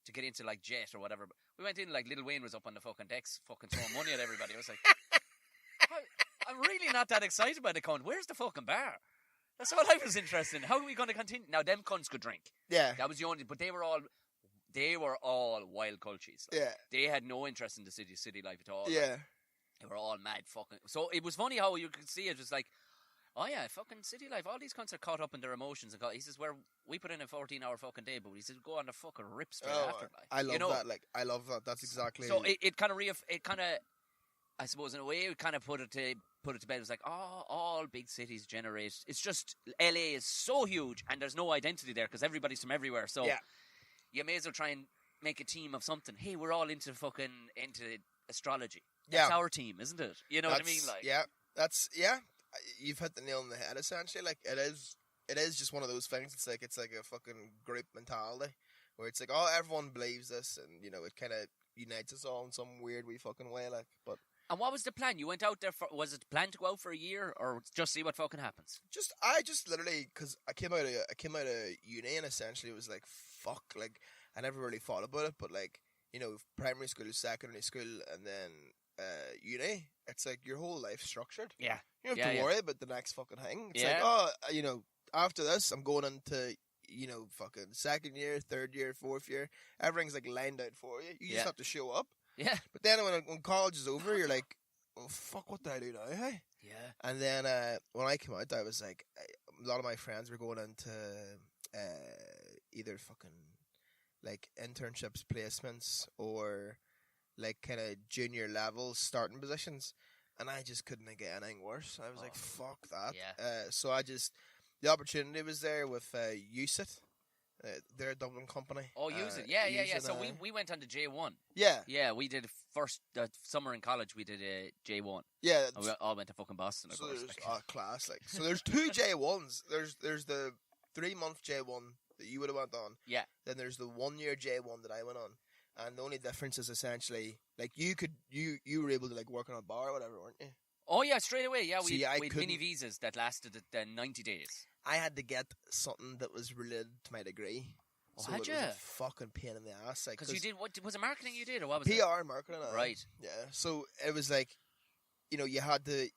to get into like Jet or whatever. But we went in like Lil Wayne was up on the fucking decks, fucking throwing money at everybody. I was like, I'm really not that excited by the con. Where's the fucking bar? That's all I was interested in. How are we going to continue? Now, them cunts could drink.
Yeah,
that was the only. But they were all wild cultures. Like,
yeah,
they had no interest in the city life at all.
Yeah,
like, they were all mad fucking. So it was funny how you could see it was like. Oh yeah, fucking city life. All these cunts are caught up in their emotions. And he says, we put in a 14-hour fucking day, but he says, go on the fucking rip straight after. Like,
I love that. Like, I love that. That's exactly.
So it kind of I suppose in a way it kind of put it to bed. It was like, all big cities generate. It's just LA is so huge and there's no identity there because everybody's from everywhere. So you may as well try and make a team of something. Hey, we're all into astrology. That's our team, isn't it? You know what I mean? Like,
yeah. You've hit the nail on the head. Essentially, like it is just one of those things. It's like a fucking group mentality where it's like, everyone believes this, and it kind of unites us all in some weird wee fucking way. Like, but
and what was the plan? You went out there was it planned to go out for a year or just see what fucking happens?
I just literally because I came out of uni and essentially it was like fuck, like I never really thought about it, but like primary school, secondary school, and then uni, it's like your whole life structured.
Yeah.
You don't have to worry about the next fucking thing. It's like, after this, I'm going into, fucking second year, third year, fourth year. Everything's like lined out for you. You just have to show up.
Yeah.
But then when college is over, you're like, oh, fuck, what do I do now, hey?
Yeah.
And then when I came out, I was like, a lot of my friends were going into either fucking like internships, placements, or like kind of junior level starting positions, and I just couldn't get anything worse. I was like, fuck that.
Yeah.
So the opportunity was there with USIT. They're a Dublin company.
Oh, use it. Yeah. So we went on to J1.
Yeah.
Yeah, we did first summer in college. We did J1.
Yeah.
And we all went to fucking Boston.
So there's class, like, so there's 2 J1s. There's the 3-month J1 that you would have went on.
Yeah.
Then there's the 1-year J1 that I went on. And the only difference is essentially, like, you were able to, like, work on a bar or whatever, weren't you?
Oh, yeah, straight away. Yeah, we had
couldn't-
mini visas that lasted 90 days.
I had to get something that was related to my degree.
Oh,
so
had
it
you?
was a fucking pain in the ass. Like,
Because you did, what was it marketing you did, or what was
PR marketing.
Right.
Yeah, so it was like, you had to,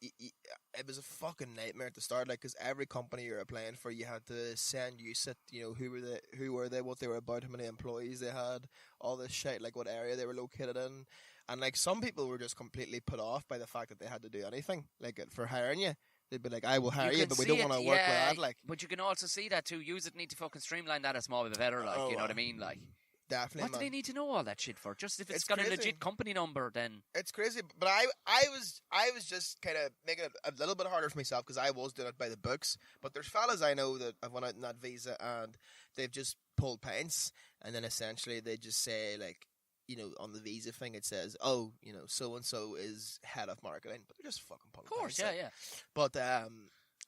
it was a fucking nightmare at the start, like, because every company you're applying for, you had to send USIT, who were they, what they were about, how many employees they had, all this shit, like what area they were located in. And like some people were just completely put off by the fact that they had to do anything, like for hiring you. They'd be like, I will hire you,
can
but we
see
don't
it,
want to work with that. Like,
but you can also see that too. Use it need to fucking streamline that a small bit better. Like, you know what I mean? Like,
definitely.
what do they need to know all that shit for? Just if it's got
crazy.
a legit company number, then
it's crazy. But I was just kind of making it a little bit harder for myself because I was doing it by the books. But there's fellas I know that have went out in that visa and they've just pulled pints, and then essentially they just say like, you know, on the visa thing it says, oh, you know, so and so is head of marketing, but they're just fucking pulling pints.
Of course,
yeah. But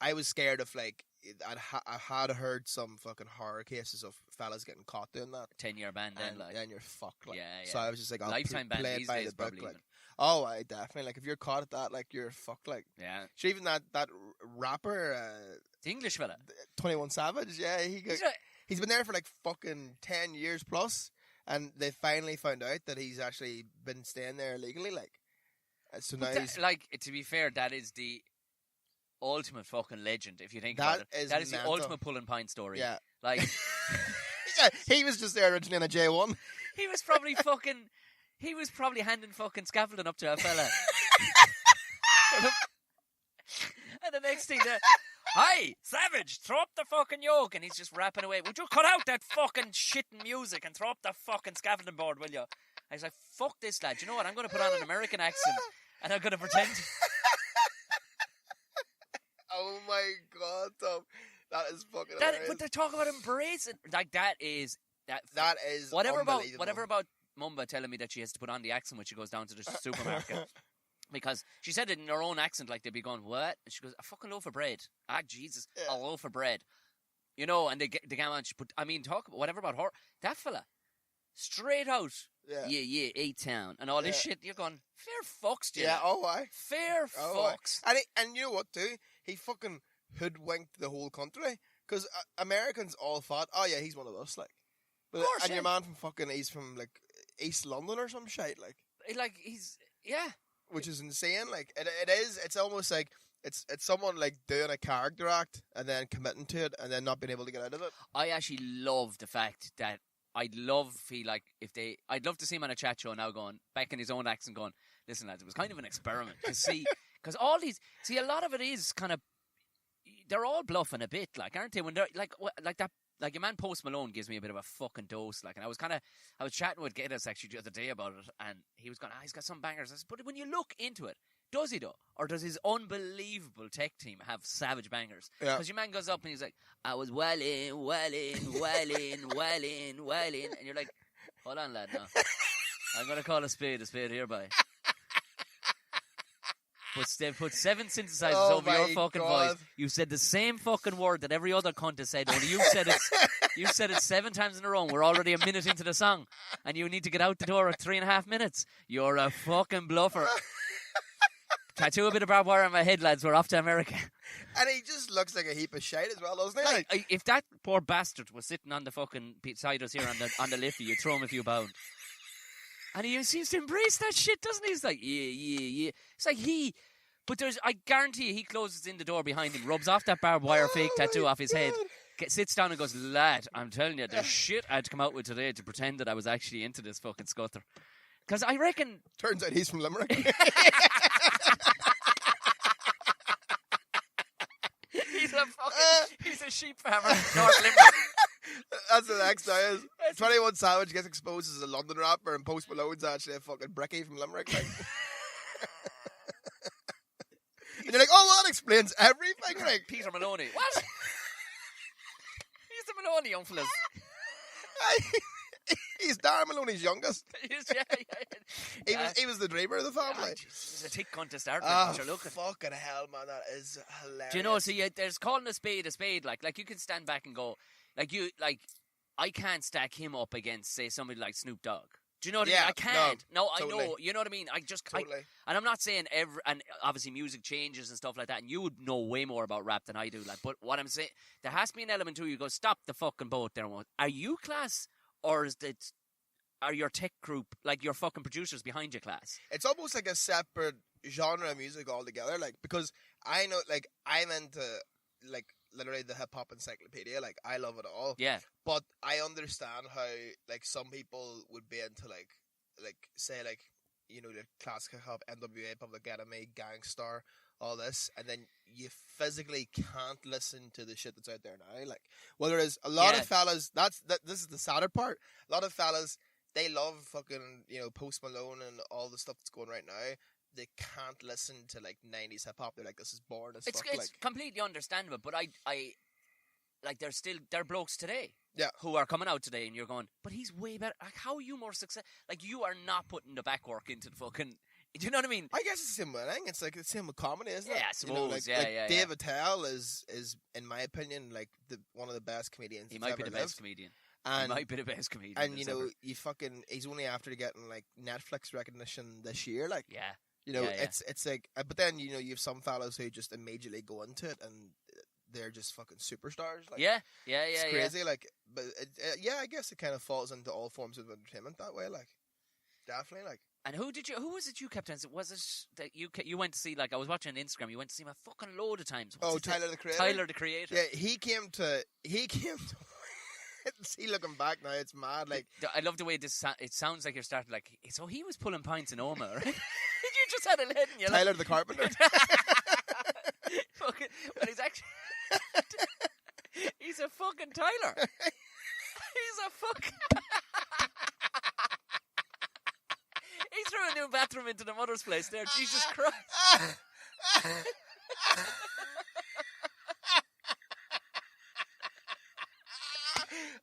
I was scared of like I had heard some fucking horror cases of fellas getting caught doing that.
10-year ban then, like,
and you're fucked. Like.
Yeah.
So I was just like, I'll
lifetime ban
play
these
by
days,
the book.
probably.
Like, oh, I definitely like if you're caught at that, like you're fucked. Like,
yeah.
So even that rapper,
The English fella,
21 Savage, yeah, he's been there for like fucking 10 years plus, and they finally found out that he's actually been staying there illegally. Like, so now he's
like, to be fair, that is the ultimate fucking legend. If you think
That
about it,
is
that is the
mental.
ultimate pulling pint story.
yeah.
Like,
Yeah, he was just there originally in a J1.
he was probably handing fucking scaffolding up to a fella. And the next thing, hi, Savage, throw up the fucking yoke. And he's just rapping away. Would you cut out that fucking shitting music and throw up the fucking scaffolding board, will you? I was like, fuck this, lad. You know what? I'm going to put on an American accent and I'm going to pretend.
Oh my god, Tom. That is fucking hilarious.
But they talk about embracing. Like, that is
whatever
about Mumba telling me that she has to put on the accent when she goes down to the supermarket. Because she said it in her own accent, like they'd be going, what? And she goes, a fucking loaf of bread. Ah, Jesus, a loaf of bread. You know, and they go on, talk about whatever about her. That fella, straight out, yeah, A-Town, and all this shit, you're going, fair fucks, dude.
Yeah, oh, why?
Fair fucks.
And you know what, too? He fucking hoodwinked the whole country. Because Americans all thought, oh yeah, he's one of us, like. But,
of course,
and your man from fucking, he's from, like, East London or some shit, like.
Like, he's, yeah.
Which is insane, like, it's almost like, it's someone, like, doing a character act, and then committing to it, and then not being able to get out of it.
I actually love the fact that I'd love to see him on a chat show now going, back in his own accent going, listen lads, it was kind of an experiment to see, because all these, a lot of it is kind of, they're all bluffing a bit, like, aren't they? When they're, like that, like your man Post Malone gives me a bit of a fucking dose, like, and I was chatting with Geddes actually the other day about it, and he was going, he's got some bangers. I said, but when you look into it, does he though? Or does his unbelievable tech team have savage bangers? Because your man goes up and he's like, I was welling, and you're like, hold on lad, now. I'm going to call a spade hereby. Put 7 synthesizers over your fucking voice. You said the same fucking word that every other cunt has said. Only you said it 7 times in a row. We're already a minute into the song, and you need to get out the door at 3.5 minutes. You're a fucking bluffer. Tattoo a bit of barbed wire on my head, lads. We're off to America.
And he just looks like a heap of shite as well, doesn't he?
Like, if that poor bastard was sitting on the fucking side us here on the Liffey, you'd throw him a few pounds. And he seems to embrace that shit, doesn't he? He's like, yeah. It's like but I guarantee you, he closes in the door behind him, rubs off that barbed wire fake tattoo off his head, sits down and goes, lad, I'm telling you, there's shit I had to come out with today to pretend that I was actually into this fucking scutter. Because I reckon...
Turns out he's from Limerick.
He's a sheep farmer in North Limerick.
That's the next guy is. 21 Savage gets exposed as a London rapper, and Post Malone's actually a fucking bricky from Limerick. Like. And you're like, oh, that explains everything. Like.
Peter Maloney. What? He's the Maloney, young fellas.
He's Darren Maloney's youngest.
Yeah.
He was the dreamer of the family.
He's a tick cunt to start with.
Oh, fucking hell, man. That is hilarious.
Do you know, see, there's calling a spade. Like you can stand back and go, I can't stack him up against, say, somebody like Snoop Dogg. Do you know what I mean? I can't. No, totally. I know. You know what I mean? Totally. And I'm not saying and obviously music changes and stuff like that, and you would know way more about rap than I do. Like, but what I'm saying, there has to be an element to you go, stop the fucking boat there. Are you class, or are your tech group, like your fucking producers behind you class?
It's almost like a separate genre of music altogether. Like, because I know, like, I'm into, like, literally the hip-hop encyclopedia. Like, I love it all.
Yeah.
But I understand how, like, some people would be into, like say, like, you know, the classic hip-hop, NWA, Public Enemy, Gangstar, all this, and then you physically can't listen to the shit that's out there now. Like, well, there is a lot of fellas. This is the sadder part. A lot of fellas, they love fucking, you know, Post Malone and all the stuff that's going right now. They can't listen to like 90s hip hop. They're like, this is boring as fuck.
It's completely understandable, but I like, there are blokes today.
Yeah.
Who are coming out today, and you're going, but he's way better. Like, how are you more successful? Like, you are not putting the back work into the fucking. Do you know what I mean?
I guess it's the same with anything. It's like the same with comedy, isn't it?
Yeah, I suppose.
You know, like,
yeah.
Dave Attell is, in my opinion, like one of the best comedians.
He might be the best comedian.
And,
he might be the best comedian.
And you know, he's only after getting like Netflix recognition this year. Like,
yeah.
You know, it's like, but then you know, you have some fellas who just immediately go into it and they're just fucking superstars. Like, it's crazy.
Yeah.
Like, but I guess it kind of falls into all forms of entertainment that way. Like, definitely. Like,
and who was it you kept on? Was it that you went to see? Like, I was watching on Instagram. You went to see him a fucking load of times.
Tyler the Creator.
Tyler the Creator.
Yeah, he came to. See, looking back now, it's mad. Like,
I love the way it sounds like you're starting like. So he was pulling pints in Oma, right? You just had a lead in your
Tyler the Carpenter.
Fucking, but he's actually. He's a fucking Tyler. He's a fucking. He threw a new bathroom into the mother's place there. Jesus Christ.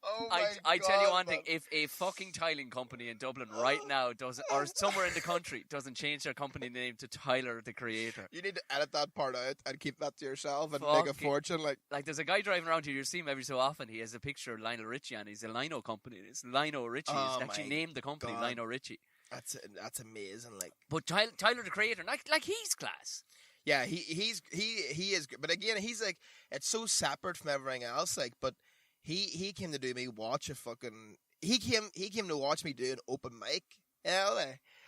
Oh
I tell you one thing, if a fucking tiling company in Dublin right now doesn't, or somewhere in the country doesn't change their company name to Tyler the Creator.
You need to edit that part out and keep that to yourself and make a fortune.
Like there's a guy driving around here, you see him every so often, he has a picture of Lionel Richie and he's a Lino company. It's Lino Richie. He's actually named the company Lino Richie.
That's amazing. Like,
but Tyler the Creator, like he's class.
Yeah, he is, but again, he's like, it's so separate from everything else. Like, but he came to do me watch a fucking. He came to watch me do an open mic in LA,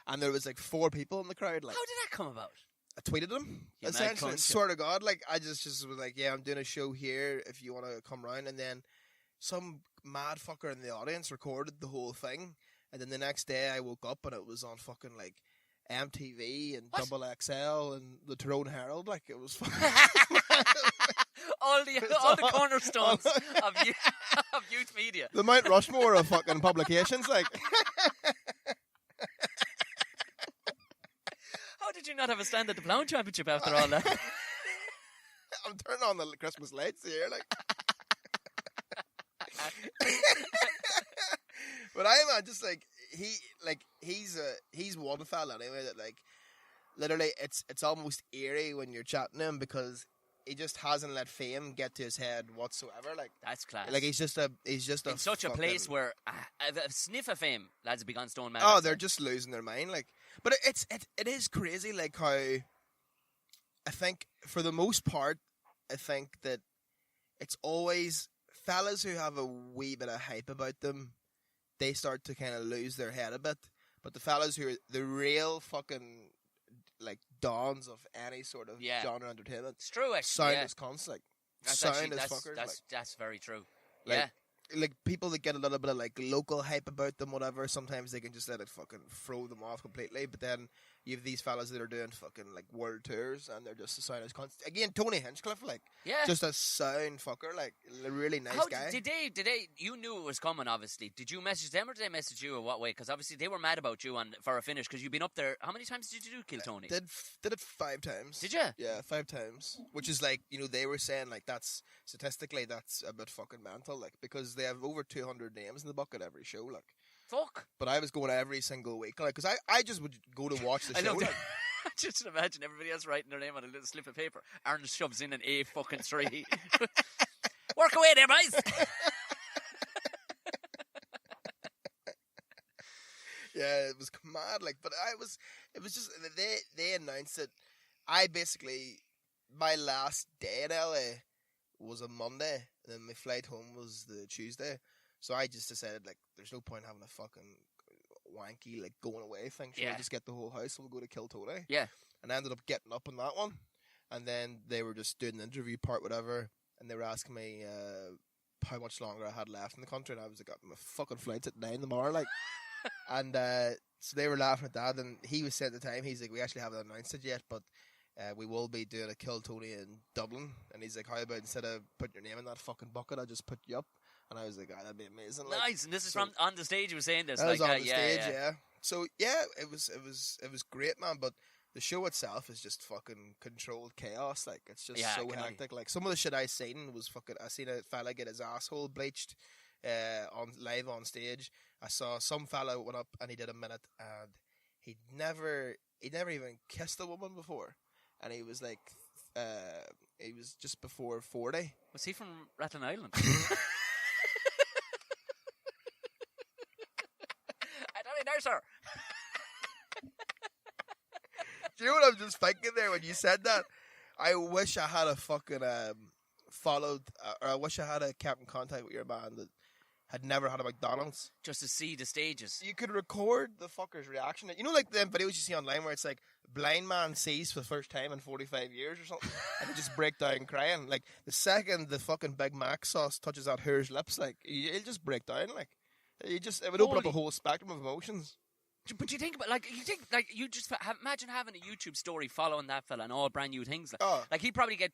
and there was like 4 people in the crowd. Like,
how did that come about?
I tweeted him essentially. Swear to God, like I just was like, yeah, I'm doing a show here if you want to come round, and then some mad fucker in the audience recorded the whole thing, and then the next day I woke up and it was on fucking like MTV and Double XL and the Tyrone Herald. Like, it was
all the cornerstones of youth media.
The Mount Rushmore of fucking publications. Like,
how did you not have a stand at the Plough Championship after all that?
I'm turning on the Christmas lights here, like. But I'm just like, he's one fella anyway that, like, literally it's almost eerie when you're chatting to him because he just hasn't let fame get to his head whatsoever. Like,
that's class.
Like, he's just a
in such a place where a sniff of fame, lads have begun stone mad.
Oh, they're just losing their mind. Like, but it is crazy, like, how I think for the most part, I think that it's always fellas who have a wee bit of hype about them, they start to kind of lose their head a bit. But the fellas who are the real fucking, like, dons of any sort of genre entertainment,
it's true, actually.
Sound as cunts, like, sound as fuckers.
That's very true.
Like,
yeah.
Like, people that get a little bit of, like, local hype about them, whatever, sometimes they can just let it fucking throw them off completely. But then you have these fellas that are doing fucking, like, world tours, and they're just a sound as cunts. Again, Tony Hinchcliffe, like, just a sound fucker, like, a really nice guy.
Did they, you knew it was coming, obviously. Did you message them, or did they message you, or what way? Because obviously they were mad about you for a finish, because you've been up there. How many times did you do Kill Tony?
Did it 5 times.
Did you?
Yeah, 5 times. Which is, like, you know, they were saying, like, that's, statistically, that's a bit fucking mental, like, because they have over 200 names in the bucket every show, like.
Fuck.
But I was going every single week, like, because I just would go to watch the show, like.
Just imagine everybody else writing their name on a little slip of paper. Aaron shoves in an A-fucking-3. Work away there, boys!
Yeah, it was mad, like, but it was just, they announced it. I basically, my last day in LA was a Monday, and then my flight home was the Tuesday. So I just decided, like, there's no point having a fucking wanky, like, going away thing. Should I just get the whole house and we'll go to Kill Tony?
Yeah.
And I ended up getting up on that one. And then they were just doing the interview part, whatever. And they were asking me how much longer I had left in the country. And I was like, my fucking flight's at 9 tomorrow, like. And so they were laughing at that. And he was saying at the time, he's like, we actually haven't announced it yet, but we will be doing a Kill Tony in Dublin. And he's like, how about instead of putting your name in that fucking bucket, I'll just put you up. And I was like, that'd be amazing. Like,
nice. And this is from on the stage. You were saying this.
I was
like,
on the stage,
yeah.
yeah. So yeah, it was great, man. But the show itself is just fucking controlled chaos. Like, it's just so hectic. Like, some of the shit I seen was fucking. I seen a fella get his asshole bleached, on live on stage. I saw some fella went up and he did a minute, and he'd never even kissed a woman before, and he was like, he was just before 40.
Was he from Rathlin Island? I don't know, sir.
Do you know what I'm just thinking there when you said that? I wish I had a fucking followed, or I wish I had kept in contact with your man that had never had a McDonald's.
Just to see the stages.
You could record the fucker's reaction. You know, like the videos you see online where it's like, blind man sees for the first time in 45 years or something, and he just break down crying. Like, the second the fucking Big Mac sauce touches that hair's lips, like, he'll just break down. Like, it would open up a whole spectrum of emotions.
But you think about, you just imagine having a YouTube story following that fella and all brand new things. Like, he'd probably get,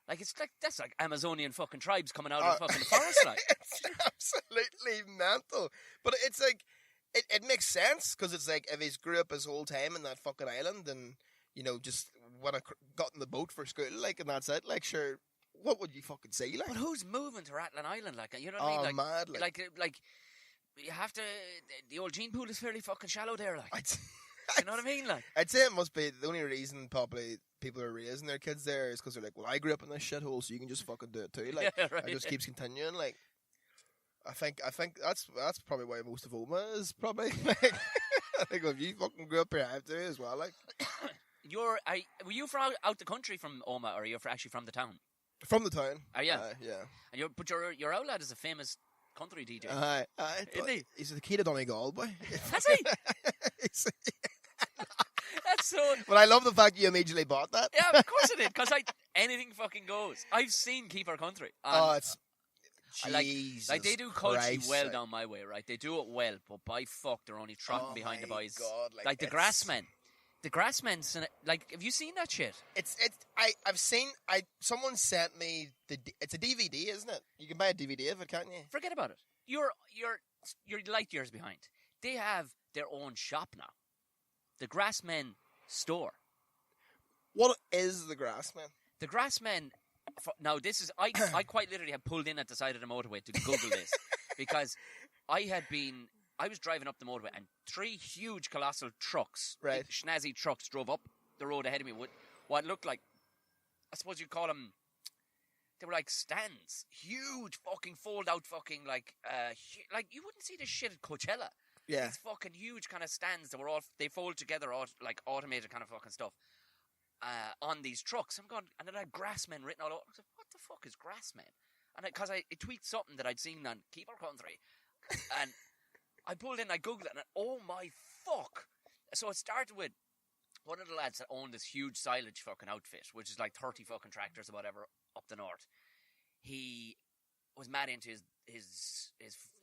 like, it's like, that's like Amazonian fucking tribes coming out of the fucking forest, like.
It's absolutely mental. But it's like, it makes sense, because it's like, if he's grew up his whole time in that fucking island, and, you know, just when I got in the boat for school, like, and that's it, like, sure, what would you fucking say, like?
But who's moving to Rathlin Island, like, you know what I mean? Like,
mad,
like, you have to, the old gene pool is fairly fucking shallow there, like. You know what I mean, like?
I'd say it must be, the only reason probably people are raising their kids there is because they're like, well, I grew up in this shithole, so you can just fucking do it too, like,
right,
it just keeps continuing, like. I think that's probably why most of Oma is probably, like, I think if you fucking grew up here, I have to as well, like.
Were you from out the country from Oma, or are you actually from the town?
From the town.
Oh, yeah.
Yeah.
And your old lad is a famous country DJ.
Isn't he? He's the key to Donegal, boy.
Has he? That's so...
But I love the fact you immediately bought that.
Yeah, of course I did, because anything fucking goes. I've seen Keep Our Country.
It's... Jesus
like they do culture
Christ,
well
like.
down my way, right? They do it well, but by fuck, they're only trotting behind the boys.
God,
like the Grassmen. The Grassmen, like, have you seen that shit?
I've seen, someone sent me, it's a DVD, isn't it? You can buy a DVD of it, can't you?
Forget about it. You're light years behind. They have their own shop now. The Grassmen store.
What is the Grassmen?
The Grassmen... Now, this is... I quite literally had pulled in at the side of the motorway to Google this, because I was driving up the motorway, and 3 huge colossal trucks,
right,
schnazzy trucks, drove up the road ahead of me with what looked like, I suppose you'd call them, they were like stands, huge fucking fold out fucking like you wouldn't see this shit at Coachella.
Yeah,
these fucking huge kind of stands that were all, they fold together, like automated kind of fucking stuff. On these trucks, I'm going, and then I had Grassmen written all over. I was like, what the fuck is Grassmen? And because I tweeted something that I'd seen on Keep Our Country, and I pulled in, I googled it, and oh my fuck! So it started with one of the lads that owned this huge silage fucking outfit, which is like 30 fucking tractors or whatever up the north. He was mad into his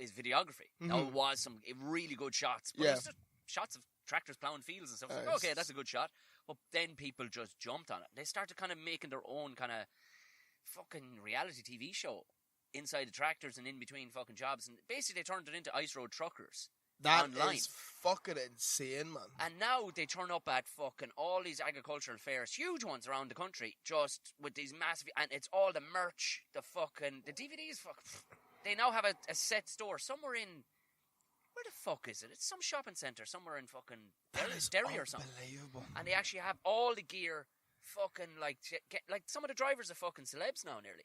videography. Mm-hmm. Now, it was some really good shots, but it was just shots of tractors plowing fields and stuff. Like, okay, that's a good shot. But then people just jumped on it. They started kind of making their own kind of fucking reality TV show inside the tractors and in between fucking jobs. And basically they turned it into Ice Road Truckers.
That
online.
Is fucking insane, man.
And now they turn up at fucking all these agricultural fairs, huge ones around the country, just with these massive... And it's all the merch, the DVDs, they now have a set store somewhere in... Where the fuck is it? It's some shopping centre somewhere in fucking Derry or something.
Unbelievable.
And they actually have all the gear, fucking like some of the drivers are fucking celebs now, nearly.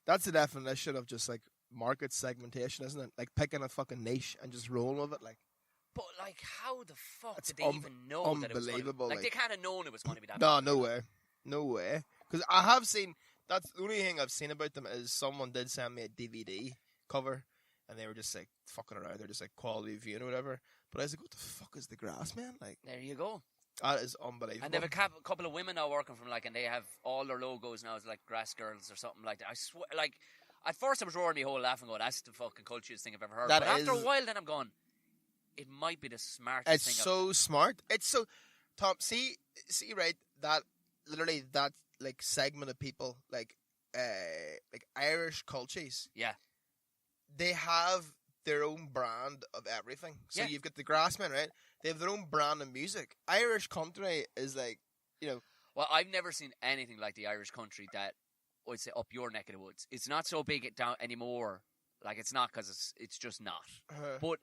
That's the definition of just like market segmentation, isn't it? Like picking a fucking niche and just rolling with it, like.
But like, how the fuck did they even know that it was going to, like they can't have known it was going to be that?
No way. Because I have seen. That's the only thing I've seen about them is someone did send me a DVD cover. And they were just like fucking around. They're just like quality viewing or whatever. But I was like, what the fuck is the Grassmen? Like,
there you go.
That is unbelievable.
And they have a couple of women now working from and they have all their logos now as like Grass Girls or something like that. I swear, like, at first I was roaring my whole laughing going, that's the fucking cultiest thing I've ever heard. But after a while, then I'm going, it might be the smartest thing.
It's so smart. It's so, Tom, see, right, that literally that like segment of people, like Irish cultures.
Yeah.
They have their own brand of everything. So
Yeah.
you've got the Grassmen, right? They have their own brand of music. Irish country is like, you know.
Well, I've never seen anything like the Irish country that would say up your neck of the woods. It's not so big down anymore. Like it's not because it's just not. But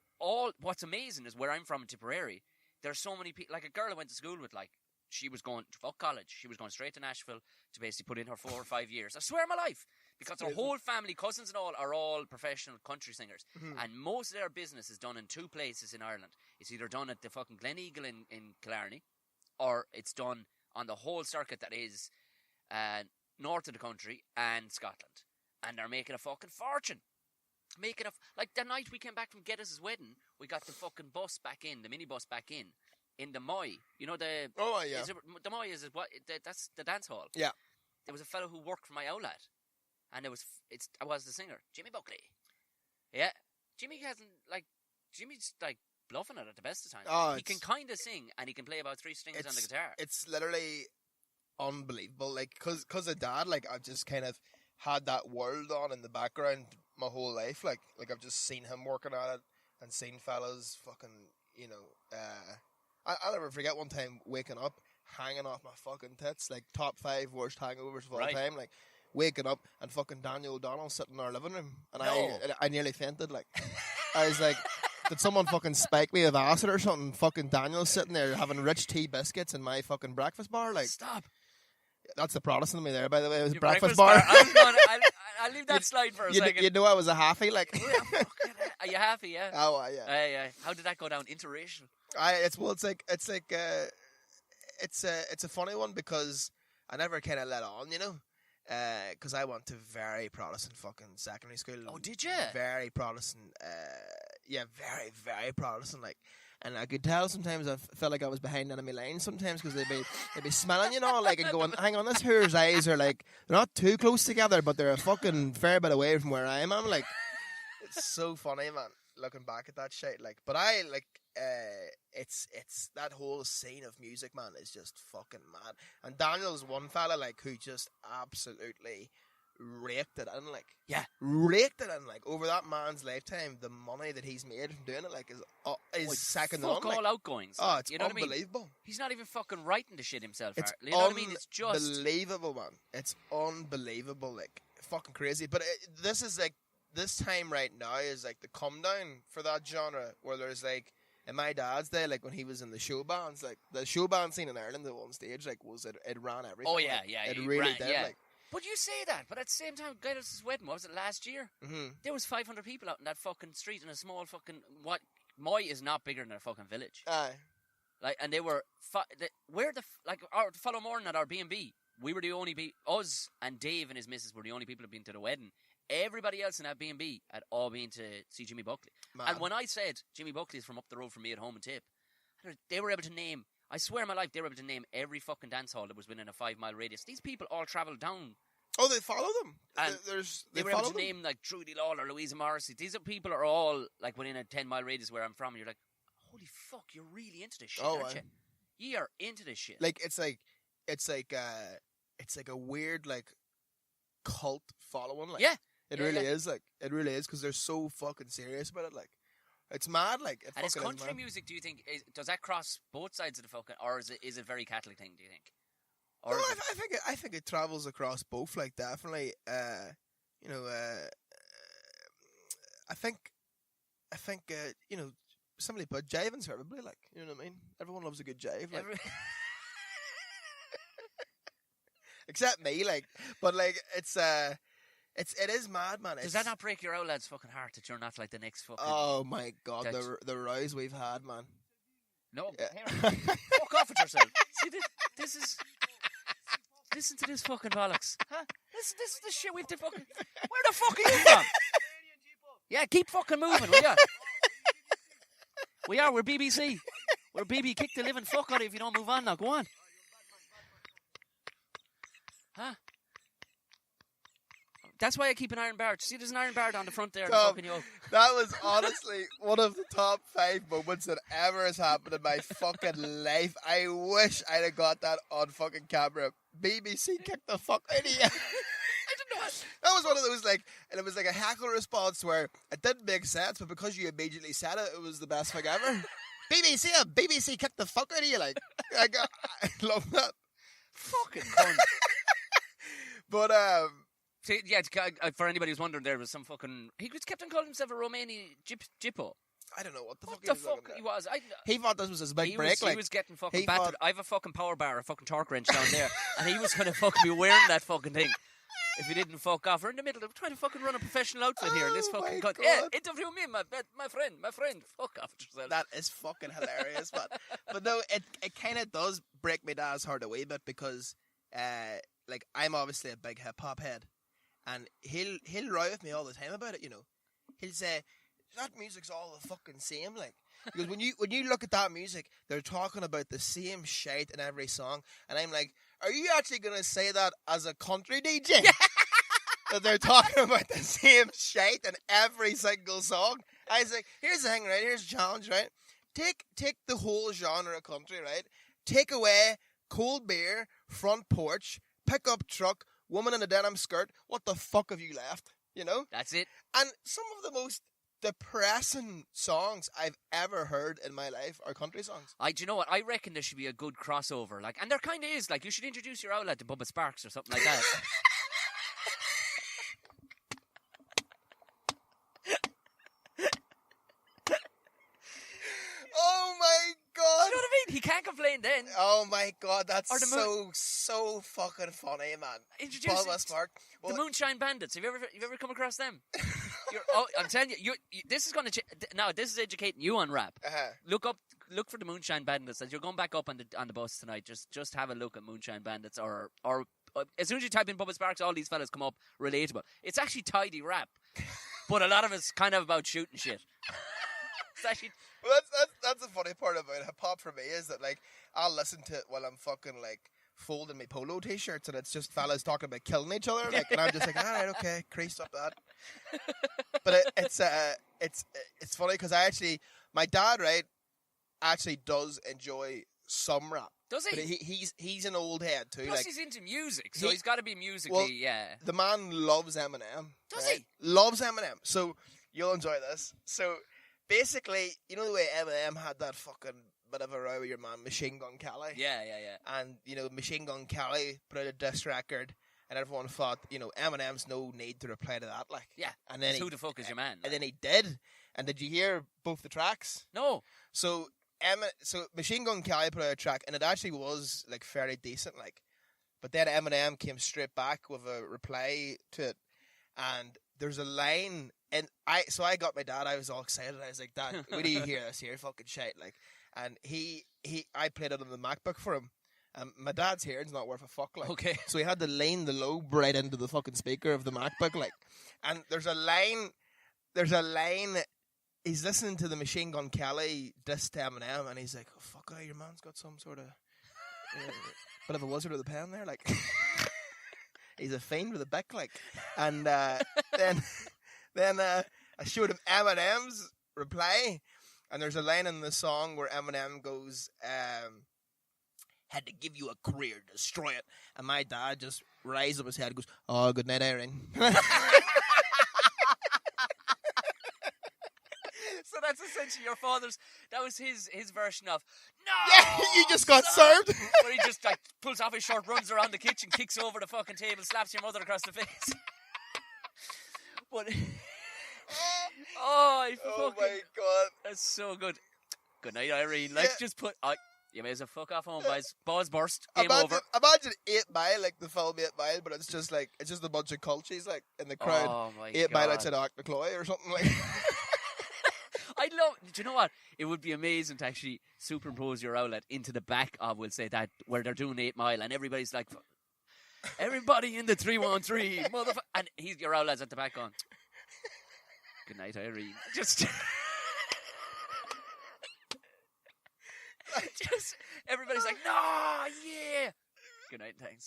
what's amazing is where I'm from in Tipperary. There's so many people. Like a girl I went to school with, like she was going to fuck college. She was going straight to Nashville to basically put in her 4 or 5 years. I swear on my life. Because her whole family, cousins and all, are all professional country singers. And most of their business is done in 2 places in Ireland. It's either done at the fucking Glen Eagle in Killarney, or it's done on the whole circuit that is north of the country and Scotland. And they're making a fucking fortune. Like the night we came back from Geddes' wedding, we got the fucking bus back in, the minibus back in the Moy. You know the...
Oh, yeah.
The Moy is what? That's the dance hall.
Yeah.
There was a fellow who worked for my outlet. And I was the singer, Jimmy Buckley. Yeah, Jimmy's like bluffing it at the best of times.
Oh,
he can kind of sing and he can play about 3 strings on the guitar.
It's literally unbelievable. Like, cause of Dad, like I've just kind of had that world on in the background my whole life. Like I've just seen him working at it and seen fellas fucking, you know. I'll never forget one time waking up, hanging off my fucking tits, like top 5 worst hangovers of all time, like. Waking up and fucking Daniel O'Donnell sitting in our living room, and I nearly fainted. Like I was like, did someone fucking spike me with acid or something? Fucking Daniel's sitting there having rich tea biscuits in my fucking breakfast bar. Like,
stop.
That's the Protestant in me there, by the way. It was
Your
breakfast bar.
I'll leave that slide for a second.
You know I was a halfie, like.
Are you happy? Yeah.
Oh, yeah.
Yeah. How did that go down? Interracial.
It's a funny one because I never kind of let on, you know. Because I went to very Protestant fucking secondary school.
Oh, did you?
Very Protestant. Very, very Protestant. Like, and I could tell sometimes I felt like I was behind enemy lines sometimes because they'd be smelling, you know, like and going, hang on, this here's eyes are like they're not too close together, but they're a fucking fair bit away from where I am. I'm like, it's so funny, man. Looking back at that shit, like, but I like, it's that whole scene of music, man, is just fucking mad. And Daniel's one fella, like, who just absolutely raked it in, like, raked it in, like, over that man's lifetime. The money that he's made from doing it, like, is second to none.
Fuck all
like,
outgoings.
Oh, it's
you know
unbelievable.
What I mean? He's not even fucking writing the shit himself.
It's
you know what I mean? It's just
unbelievable, man. It's unbelievable, like, fucking crazy. But this is like. This time right now is like the come down for that genre where there's like in my dad's day, like when he was in the show bands, like the show band scene in Ireland at one stage, like it ran everything.
Oh yeah,
like,
yeah,
it really did.
Yeah.
Like,
but you say that, but at the same time, Geddes' wedding, what was it, last year?
Mm-hmm.
There was 500 people out in that fucking street in a small fucking Moy is not bigger than a fucking village.
Aye.
Like, and they were our follow morning at our B&B. We were the only us and Dave and his missus were the only people who'd been to the wedding. Everybody else in that B&B had all been to see Jimmy Buckley. Man. And when I said Jimmy Buckley is from up the road from me at home in Tip, they were able to name, I swear on my life, they were able to name every fucking dance hall that was within a 5-mile radius. These people all travelled down.
Oh, they follow them?
And they were able to name like Trudy Lawler, Louisa Morrissey. These people are all like within a 10-mile radius where I'm from. And you're like, holy fuck, you're really into this shit, aren't you? You are into this shit.
Like, it's like a weird, like, cult following. Like,
yeah.
It really is, like, it really is, because they're so fucking serious about it, like, it's mad, like, it
and is
fucking
country music, do you think, does that cross both sides of the fucking, or is it very Catholic thing, do you think? Or
no, I think it travels across both, like, definitely, you know, I think, you know, simply put, jiving's everybody, like, you know what I mean? Everyone loves a good jive, like. Except me, like, but, like, it is mad, man.
Does that not break your old lad's fucking heart that you're not like the next fucking...
Oh my god, the rows we've had, man.
No, yeah. Fuck off with yourself. See, this is... Listen to this fucking bollocks. Huh? This is the shit we've done fucking... Where the fuck are you from? Yeah, keep fucking moving, will ya? We're BBC. We're BB kick the living fuck out of you if you don't move on now. Go on. Huh? That's why I keep an iron bar. See, there's an iron bar down the front there.
Tom,
Fucking yoke.
that was honestly one of the top 5 moments that ever has happened in my fucking life. I wish I'd have got that on fucking camera. BBC kicked the fuck out of you.
I don't know what.
That was one of those, like, and it was like a heckle response where it didn't make sense, but because you immediately said it, it was the best thing ever. BBC kicked the fuck out of you, like. I love that.
Fucking cunt.
But,
See, yeah, for anybody who's wondering, there was some fucking... He just kept on calling himself a Romanian Jippo.
I don't know what the fuck
he was.
He thought this was his big break.
He was getting fucking battered. I have a fucking power bar, a fucking torque wrench down there, and he was going to fucking be wearing that fucking thing if he didn't fuck off. We're in the middle of trying to fucking run a professional outfit here, and this fucking cunt. Yeah, interview me, my friend. Fuck off yourself.
That is fucking hilarious, man. But no, it kind of does break my dad's heart a wee bit because, like, I'm obviously a big hip hop head, and he'll row with me all the time about it. You know, he'll say that music's all the fucking same, like. Because when you look at that music, they're talking about the same shite in every song, and I'm like, are you actually gonna say that as a country DJ? That they're talking about the same shite in every single song? I was like, here's the thing, right? Here's the challenge, right? Take the whole genre of country, right? Take away cold beer, front porch, pickup truck, woman in a denim skirt. What the fuck have you left? You know?
That's it.
And some of the most depressing songs I've ever heard in my life are country songs.
Do you know what? I reckon there should be a good crossover. Like, and there kind of is. Like, you should introduce your outlet to Bubba Sparks or something like that.
Oh my god!
Do you know what I mean? He can't complain then.
Oh my god, that's so fucking funny, man.
Introduce
Bubba Sparks.
The Moonshine Bandits. Have you ever come across them? I'm telling you, this is going to now. This is educating you on rap. Look for the Moonshine Bandits. As you're going back up on the bus tonight, just have a look at Moonshine Bandits, or as soon as you type in Bubba Sparks, all these fellas come up relatable. It's actually tidy rap, but a lot of it's kind of about shooting shit. It's actually.
Well, that's the funny part about hip hop for me is that, like, I'll listen to it while I'm fucking, like, folding my polo t-shirts, and it's just fellas talking about killing each other, like, and I'm just like, all right, okay, creased up that. But it's funny because my dad, right, actually does enjoy some rap.
Does he?
But he's an old head too.
Plus,
like,
he's into music, so he's got to be musically, yeah.
The man loves Eminem.
Does
right?
he?
Loves Eminem. So you'll enjoy this. So basically, you know the way Eminem had that fucking bit of a row with your man Machine Gun Kelly?
Yeah.
And, you know, Machine Gun Kelly put out a diss record, and everyone thought, you know, Eminem's no need to reply to that, like.
Yeah.
And then
who the fuck is your man?
And then he did. And did you hear both the tracks?
No.
So Machine Gun Kelly put out a track, and it actually was, like, fairly decent, like. But then Eminem came straight back with a reply to it, and there's a line, and I got my dad. I was all excited. I was like, Dad, where do you hear this here? Fucking shit, like. And I played it on the MacBook for him. My dad's hearing's not worth a fuck, like.
Okay.
So he had to lean the lobe right into the fucking speaker of the MacBook, like. And there's a line. He's listening to the Machine Gun Kelly diss to Eminem, and he's like, oh, fuck, your man's got some sort of bit of a wizard with a pen there, like. He's a fiend with a bick, like. And then I showed him Eminem's reply, and there's a line in the song where Eminem goes, had to give you a career, destroy it. And my dad just raised up his head and goes, oh, good night, Aaron.
So that's essentially your father's. That was his version of no.
Yeah, you just got served.
Where he just like pulls off his shirt, runs around the kitchen, kicks over the fucking table, slaps your mother across the face. But
oh my god,
that's so good. Good night, Irene. Let's just put. You may as well fuck off home, boys. Balls burst. Game over.
Imagine 8 Mile, like the film 8 Mile, but it's just a bunch of cultures like in the crowd.
Oh my
8 Mile outside Auckland or something like.
I'd love. Do you know what? It would be amazing to actually superimpose your outlet into the back of, we'll say that, where they're doing 8 Mile, and everybody's like, everybody in the 313, motherfucker, and your outlet's at the back on. Good night, Irene. Just everybody's like, no, yeah. Good night, thanks.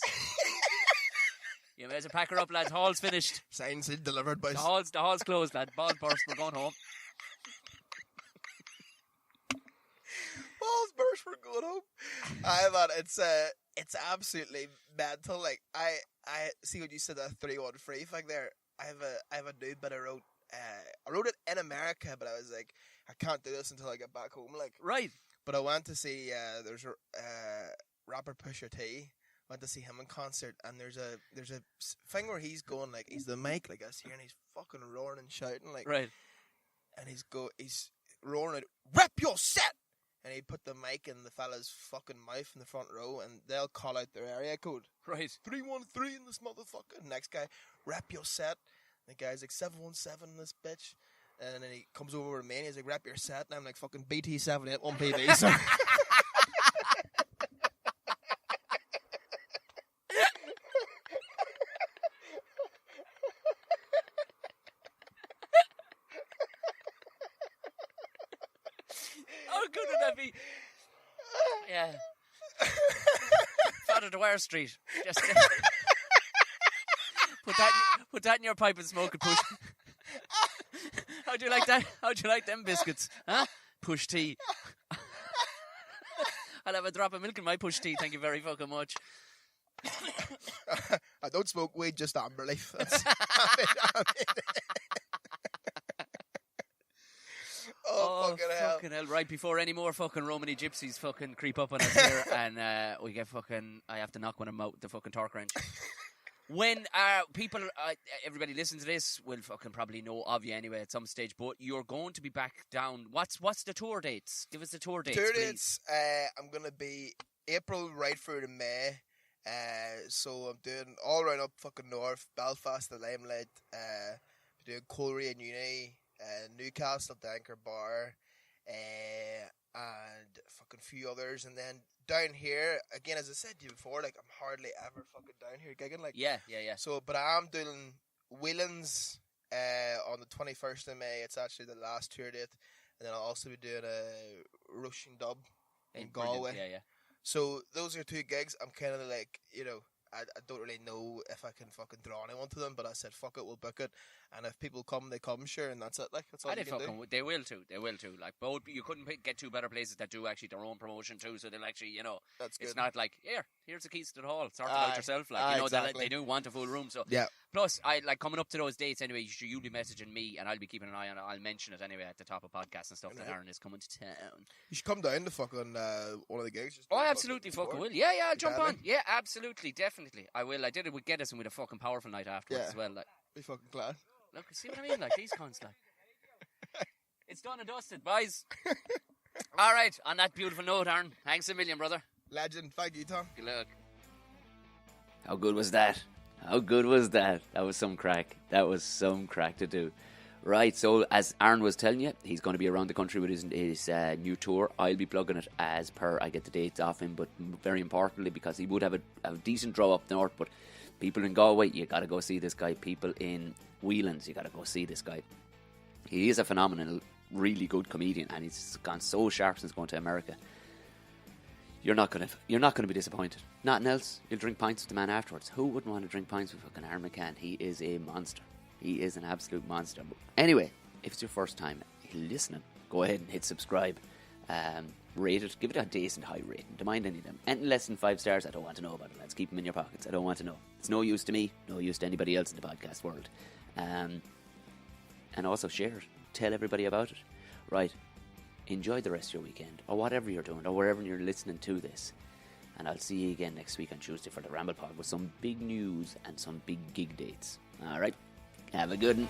You may as well pack her up, lads. Hall's finished.
Signed, sealed, delivered, boys.
The hall's closed, lad. Balls burst. We're going home.
Balls burst. We're going home. Man, it's absolutely mental. Like I see what you said, that 3-1-3 thing there. I have a new bit I wrote. I wrote it in America, but I was like, I can't do this until I get back home. Like,
right.
But I went to see there's a rapper Pusha T. Went to see him in concert, and there's a thing where he's going like, he's the mic like this here, and he's fucking roaring and shouting like,
right.
And he's roaring out, "Rep your set!" And he put the mic in the fella's fucking mouth in the front row, and they'll call out their area code.
Right.
313 in this motherfucker. Next guy, "Rep your set." The guy's like 717 in this bitch. And then he comes over to me and he's like, "Rep your set." And I'm like, fucking BT781 PB, sir.
How good would that be? Yeah. Father to Ware Street. Just put that in your pipe and smoke it, push. How'd you like that? How'd you like them biscuits? Huh? Push tea. I'll have a drop of milk in my push tea. Thank you very fucking much.
I don't smoke weed, just amber leaf. Oh, fucking hell.
Right before any more fucking Romany gypsies fucking creep up on us here and we get fucking, I have to knock one of them out with the fucking torque wrench. When people, everybody listening to this will fucking probably know of you anyway at some stage, but you're going to be back down. What's the tour dates? Give us the tour dates, please.
I'm going to be April right through to May. So I'm doing all right up fucking north, Belfast, the Limelight, doing Coleraine and Uni, Newcastle, Danker Bar, and fucking few others, and then down here again, as I said to you before, like I'm hardly ever fucking down here gigging, like
yeah.
So, but I am doing Whelan's on the 21st of May. It's actually the last tour date, and then I'll also be doing a Russian dub in Galway.
Yeah.
So those are 2 gigs. I'm kind of like, you know, I don't really know if I can fucking draw anyone to them, but I said, fuck it, we'll book it. And if people come, they come, sure, and that's it. Like, that's all you can do.
They will too. Like, both, you couldn't get 2 better places that do actually their own promotion too, so they'll actually, you know,
that's good.
It's not like, here's the keys to the hall, sort it out yourself. Like, you know,
exactly.
They do want a full room. So
yeah.
Plus, I like coming up to those dates anyway. You'll be messaging me, and I'll be keeping an eye on it. I'll mention it anyway at the top of podcasts and stuff that Aaron is coming to town.
You should come down to fucking one of the gigs.
I absolutely fucking will. Yeah, I'll jump on. Yeah, absolutely, definitely, I will. I did it with Geddes with a fucking powerful night afterwards as well. Like,
be fucking glad.
Look, see what I mean? Like, these cunts, like. It's done and dusted, boys. All right, on that beautiful note, Aaron, thanks a million, brother.
Legend. Thank you, Tom.
Good luck.
How good was that? That was some crack. That was some crack to do. Right, so as Aaron was telling you, he's going to be around the country with his new tour. I'll be plugging it as per I get the dates off him, but very importantly, because he would have a decent draw up north, but people in Galway, you got to go see this guy. People in Whelan's, you got to go see this guy. He is a phenomenal, really good comedian, and he's gone so sharp since going to America. You're not gonna be disappointed. Nothing else. You'll drink pints with the man afterwards. Who wouldn't want to drink pints with fucking Aaron McCann? He is a monster. He is an absolute monster. But anyway, if it's your first time listening, go ahead and hit subscribe. Rate it. Give it a decent high rating. Don't mind any of them. Anything less than 5 stars, I don't want to know about it. Let's keep them in your pockets. I don't want to know. It's no use to me. No use to anybody else in the podcast world. And also share it. Tell everybody about it. Right. Enjoy the rest of your weekend, or whatever you're doing, or wherever you're listening to this. And I'll see you again next week on Tuesday for the Ramble Pod with some big news and some big gig dates. Alright, have a good one.